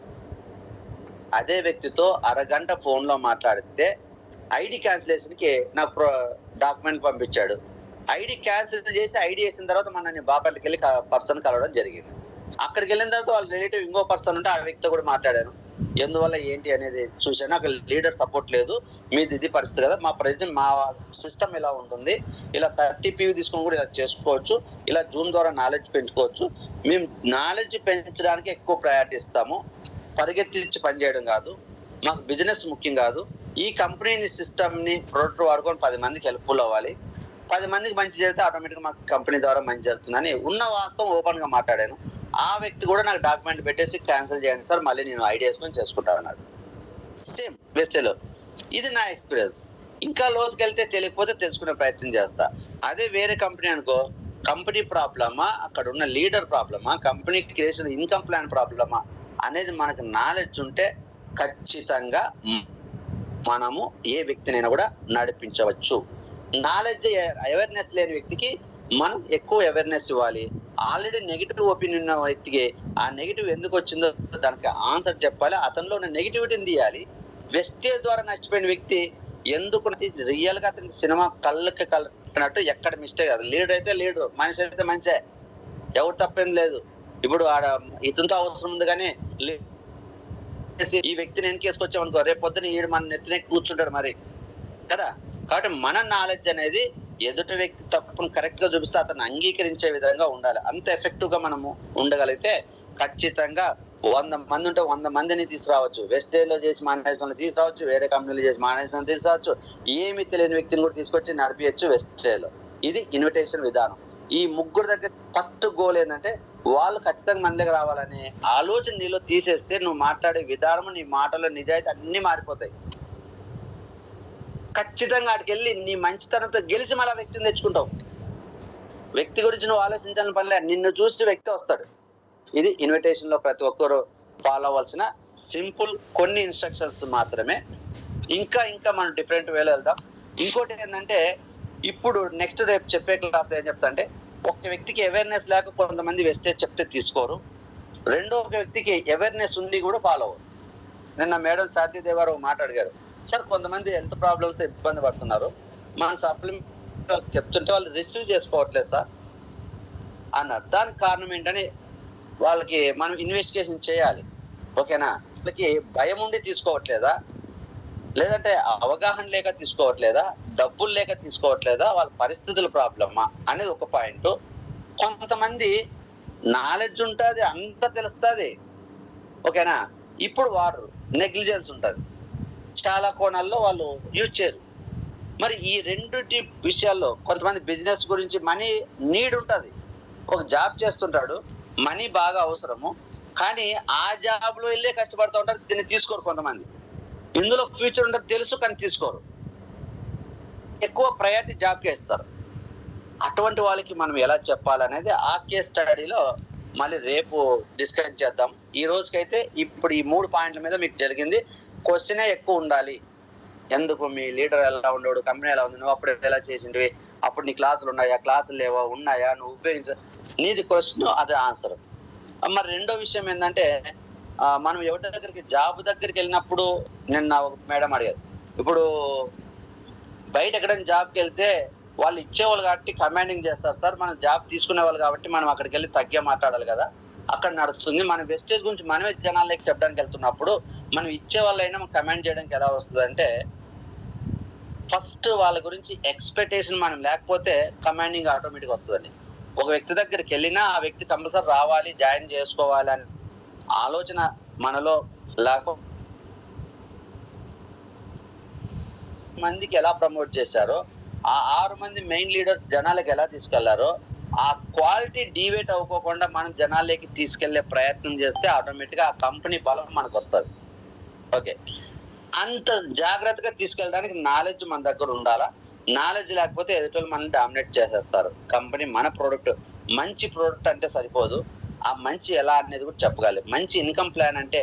అదే వ్యక్తితో అరగంట ఫోన్ లో మాట్లాడితే ఐడి క్యాన్సిలేషన్ కి నాకు డాక్యుమెంట్ పంపించాడు. ఐడి క్యాన్సిల్ చేసి ఐడి వేసిన తర్వాత మన బాపట్లకి వెళ్ళి పర్సన్ కలవడం జరిగింది. అక్కడికి వెళ్ళిన తర్వాత వాళ్ళ రిలేటివ్ ఇంకో పర్సన్ ఉంటే ఆ వ్యక్తితో కూడా మాట్లాడాను, ఎందువల్ల ఏంటి అనేది చూశాను. అక్కడ లీడర్ సపోర్ట్ లేదు, మీది ఇది పరిస్థితి కదా, మా ప్రజెంట్ మా సిస్టమ్ ఇలా ఉంటుంది, ఇలా 30 PV తీసుకొని కూడా ఇలా చేసుకోవచ్చు, ఇలా జూమ్ ద్వారా నాలెడ్జ్ పెంచుకోవచ్చు, మేము నాలెడ్జ్ పెంచడానికి ఎక్కువ ప్రయారిటీ ఇస్తాము, పరిగెత్తించి పనిచేయడం కాదు, మాకు బిజినెస్ ముఖ్యం కాదు, ఈ కంపెనీని సిస్టమ్ ని ప్రొడక్ట్ వాడుకొని 10 మందికి హెల్ప్ఫుల్ అవ్వాలి, 10 మందికి మంచి జరిగితే ఆటోమేటిక్ గా మాకు కంపెనీ ద్వారా మంచి జరుగుతుందని ఉన్న వాస్తవం ఓపెన్ గా మాట్లాడాను. ఆ వ్యక్తి కూడా నాకు డాక్యుమెంట్ పెట్టేసి క్యాన్సిల్ చేయండి సార్, మళ్ళీ నేను ఐడియా వేసుకొని చేసుకుంటా అన్నాడు. సేమ్ వెస్టేలో ఇది నా ఎక్స్పీరియన్స్. ఇంకా లోతుకెళ్తే తెలియకపోతే తెలుసుకునే ప్రయత్నం చేస్తా. అదే వేరే కంపెనీ అనుకో, కంపెనీ ప్రాబ్లమా, అక్కడ ఉన్న లీడర్ ప్రాబ్లమా, కంపెనీ క్రియేషన్ ఇన్కమ్ ప్లాన్ ప్రాబ్లమా అనేది మనకు నాలెడ్జ్ ఉంటే ఖచ్చితంగా మనము ఏ వ్యక్తినైనా కూడా నడిపించవచ్చు. నాలెడ్జ్ అవేర్నెస్ లేని వ్యక్తికి మనం ఎక్కువ అవేర్నెస్ ఇవ్వాలి. ఆల్రెడీ నెగిటివ్ ఒపీనియన్ ఉన్న వ్యక్తికి ఆ నెగిటివ్ ఎందుకు వచ్చిందో దానికి ఆన్సర్ చెప్పాలి. అతనిలో ఉన్న నెగిటివిటీని తీయాలి. వెస్టేజ్ ద్వారా నష్టపోయిన వ్యక్తి ఎందుకు రియల్ గా అతనికి సినిమా కళ్ళకి కలిపినట్టు ఎక్కడ మిస్టేక్ కాదు. లీడర్ అయితే లీడర్, మనిషి అయితే మంచే, ఎవరు తప్పేం లేదు. ఇప్పుడు ఆడ ఇతనితో అవసరం ఉంది కానీ ఈ వ్యక్తిని వెనకేసుకొచ్చామనుకో రేపు పొద్దున ఈడు మన నెత్తినే కూర్చుంటాడు మరి కదా. కాబట్టి మన నాలెడ్జ్ అనేది ఎదుటి వ్యక్తి తప్పును కరెక్ట్ గా చూపిస్తే అతను అంగీకరించే విధంగా ఉండాలి. అంత ఎఫెక్టివ్ గా మనము ఉండగలిగితే ఖచ్చితంగా 100 మంది ఉంటే 100 మందిని తీసుకురావచ్చు. వెస్టేజ్ లో చేసి మానేసిన తీసుకురావచ్చు, వేరే కంపెనీలో చేసి మానేసిన తీసుకురావచ్చు, ఏమి తెలియని వ్యక్తిని కూడా తీసుకొచ్చి నడిపించచ్చు వెస్టేజ్ లో. ఇది ఇన్విటేషన్ విధానం. ఈ ముగ్గురు దగ్గర ఫస్ట్ గోల్ ఏంటంటే వాళ్ళు ఖచ్చితంగా మన దగ్గర రావాలనే ఆలోచన నీలో తీసేస్తే నువ్వు మాట్లాడే విధానం, నీ మాటలో నిజాయితీ అన్ని మారిపోతాయి. ఖచ్చితంగా అక్కడికి వెళ్ళి నీ మంచితనంతో గెలిచి మళ్ళీ వ్యక్తిని తెచ్చుకుంటావు. వ్యక్తి గురించి నువ్వు ఆలోచించాలని పనిలే, నిన్ను చూసి వ్యక్తి వస్తాడు. ఇది ఇన్విటేషన్ లో ప్రతి ఒక్కరు ఫాలో అవ్వాల్సిన సింపుల్ కొన్ని ఇన్స్ట్రక్షన్స్ మాత్రమే. ఇంకా మనం డిఫరెంట్ వేలో వెళ్దాం. ఇంకోటి ఏంటంటే ఇప్పుడు నెక్స్ట్ రేపు చెప్పే క్లాస్ ఏం చెప్తా అంటే, ఒక వ్యక్తికి అవేర్నెస్ లేక కొంతమంది వెస్టేజ్ చెప్తే తీసుకోరు, రెండో ఒక వ్యక్తికి అవేర్నెస్ ఉంది కూడా ఫాలో అవ్వరు. నిన్న మేడం సాధ్యదేవ్ గారు మాట అడిగారు, సార్ కొంతమంది హెల్త్ ప్రాబ్లమ్స్ ఇబ్బంది పడుతున్నారు, మన సప్లిమెంట్ చెప్తుంటే వాళ్ళు రిసీవ్ చేసుకోవట్లేదు సార్ అన్నారు. దానికి కారణం ఏంటని వాళ్ళకి మనం ఇన్వెస్టిగేషన్ చేయాలి. ఓకేనా? వాళ్ళకి భయం ఉండి తీసుకోవట్లేదా, లేదంటే అవగాహన లేక తీసుకోవట్లేదా, డబ్బులు లేక తీసుకోవట్లేదా, వాళ్ళ పరిస్థితుల ప్రాబ్లమా అనేది ఒక పాయింట్. కొంతమంది నాలెడ్జ్ ఉంటుంది, అంత తెలుస్తుంది, ఓకేనా, ఇప్పుడు వారు నెగ్లిజెన్స్ ఉంటుంది, చాలా కోణాల్లో వాళ్ళు యూజ్ చేయరు. మరి ఈ రెండుటి విషయాల్లో కొంతమంది బిజినెస్ గురించి మనీ నీడ్ ఉంటుంది, ఒక జాబ్ చేస్తుంటాడు, మనీ బాగా అవసరము, కానీ ఆ జాబ్ లో వెళ్ళే కష్టపడుతూ ఉంటారు, దీన్ని తీసుకోరు. కొంతమంది ఇందులో ఫ్యూచర్ ఉండదు తెలుసు కానీ తీసుకోరు, ఎక్కువ ప్రయారిటీ జాబ్కే ఇస్తారు. అటువంటి వాళ్ళకి మనం ఎలా చెప్పాలనేది ఆ కేస్ స్టడీలో మళ్ళీ రేపు డిస్కస్ చేద్దాం. ఈ రోజుకైతే ఇప్పుడు ఈ 3 పాయింట్ల మీద మీకు జరిగింది. క్వశ్చనే ఎక్కువ ఉండాలి. ఎందుకు మీ లీడర్ ఎలా ఉండేవాడు, కంపెనీ ఎలా ఉంది, నువ్వు అప్పుడు ఎలా చేసింటివి, అప్పుడు నీ క్లాసులు ఉన్నాయా, క్లాసులు లేవా, ఉన్నాయా, నువ్వు ఉపయోగించ, నీది క్వశ్చన్ అదే ఆన్సర్. మరి రెండో విషయం ఏంటంటే మనం ఎవరి దగ్గరికి జాబ్ దగ్గరికి వెళ్ళినప్పుడు నిన్న ఒక మేడం అడిగారు, ఇప్పుడు బయట ఎక్కడైనా జాబ్కి వెళ్తే వాళ్ళు ఇచ్చేవాళ్ళు కాబట్టి కమాండింగ్ చేస్తారు సార్, మనం జాబ్ తీసుకునే వాళ్ళు కాబట్టి మనం అక్కడికి వెళ్ళి తగ్గే మాట్లాడాలి కదా, అక్కడ నడుస్తుంది. మన వెస్టేజ్ గురించి మనమే జనాలకి చెప్పడానికి వెళ్తున్నప్పుడు మనం ఇచ్చే వాళ్ళైనా మనం కమాండ్ చేయడానికి ఎలా వస్తుంది అంటే, ఫస్ట్ వాళ్ళ గురించి ఎక్స్పెక్టేషన్ మనం లేకపోతే కమాండింగ్ ఆటోమేటిక్ వస్తుందండి. ఒక వ్యక్తి దగ్గరికి వెళ్ళినా ఆ వ్యక్తి కంపల్సరీ రావాలి, జాయిన్ చేసుకోవాలి అని ఆలోచన మనలో లేకపోతే మందికి ఎలా ప్రమోట్ చేశారో, ఆ 6 మంది మెయిన్ లీడర్స్ జనాలకు ఎలా తీసుకెళ్లారో, ఆ క్వాలిటీ డివేట్ అవ్వకోకుండా మనం జనాలకి తీసుకెళ్లే ప్రయత్నం చేస్తే ఆటోమేటిక్ గా ఆ కంపెనీ బలం మనకు వస్తుంది. ఓకే, అంత జాగ్రత్తగా తీసుకెళ్ళడానికి నాలెడ్జ్ మన దగ్గర ఉండాలా. నాలెడ్జ్ లేకపోతే ఎదుటి మనం డామినేట్ చేసేస్తారు. కంపెనీ మన ప్రోడక్ట్ మంచి ప్రోడక్ట్ అంటే సరిపోదు, ఆ మంచి ఎలా అనేది కూడా చెప్పగలి. మంచి ఇన్కమ్ ప్లాన్ అంటే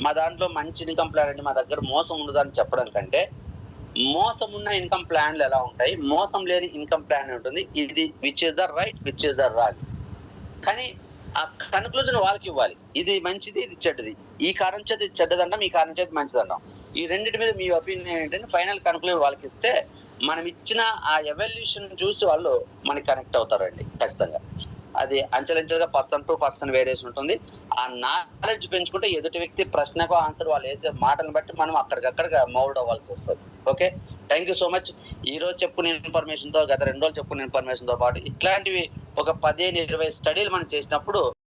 మా దాంట్లో మంచి ఇన్కమ్ ప్లాన్ అంటే మా దగ్గర మోసం ఉండదు అని చెప్పడం కంటే, మోసం ఉన్న ఇన్కమ్ ప్లాన్లు ఎలా ఉంటాయి, మోసం లేని ఇన్కమ్ ప్లాన్ ఉంటుంది, ఇది which is the right, which is the wrong, కానీ ఆ కన్క్లూజన్ వాళ్ళకి ఇవ్వాలి. ఇది మంచిది, ఇది చెడ్డది, ఈ కారణం చేత ఇది చెడ్డదంటాం, ఈ కారణం చేత మంచిదంటాం. ఈ రెండింటి మీద మీ ఒపీనియన్ ఏంటంటే ఫైనల్ కన్క్లూజన్ వాళ్ళకి ఇస్తే మనం ఇచ్చిన ఆ ఎవల్యూషన్ చూసి వాళ్ళు మనకి కనెక్ట్ అవుతారండి ఖచ్చితంగా. అది అంచెలంచెలుగా పర్సన్ టు పర్సన్ వేరియేషన్ ఉంటుంది. ఆ నాలెడ్జ్ పెంచుకుంటే ఎదుటి వ్యక్తి ప్రశ్నకు ఆన్సర్ వాళ్ళు వేసే మాటలను బట్టి మనం అక్కడికక్కడ మౌల్డ్ అవ్వాల్సి వస్తుంది. Okay, thank you so much. ఈ రోజు చెప్పుకునే ఇన్ఫర్మేషన్ తో గత 2 రోజులు చెప్పుకునే ఇన్ఫర్మేషన్ తో పాటు ఇట్లాంటివి ఒక 15-20 స్టడీలు మనం చేసినప్పుడు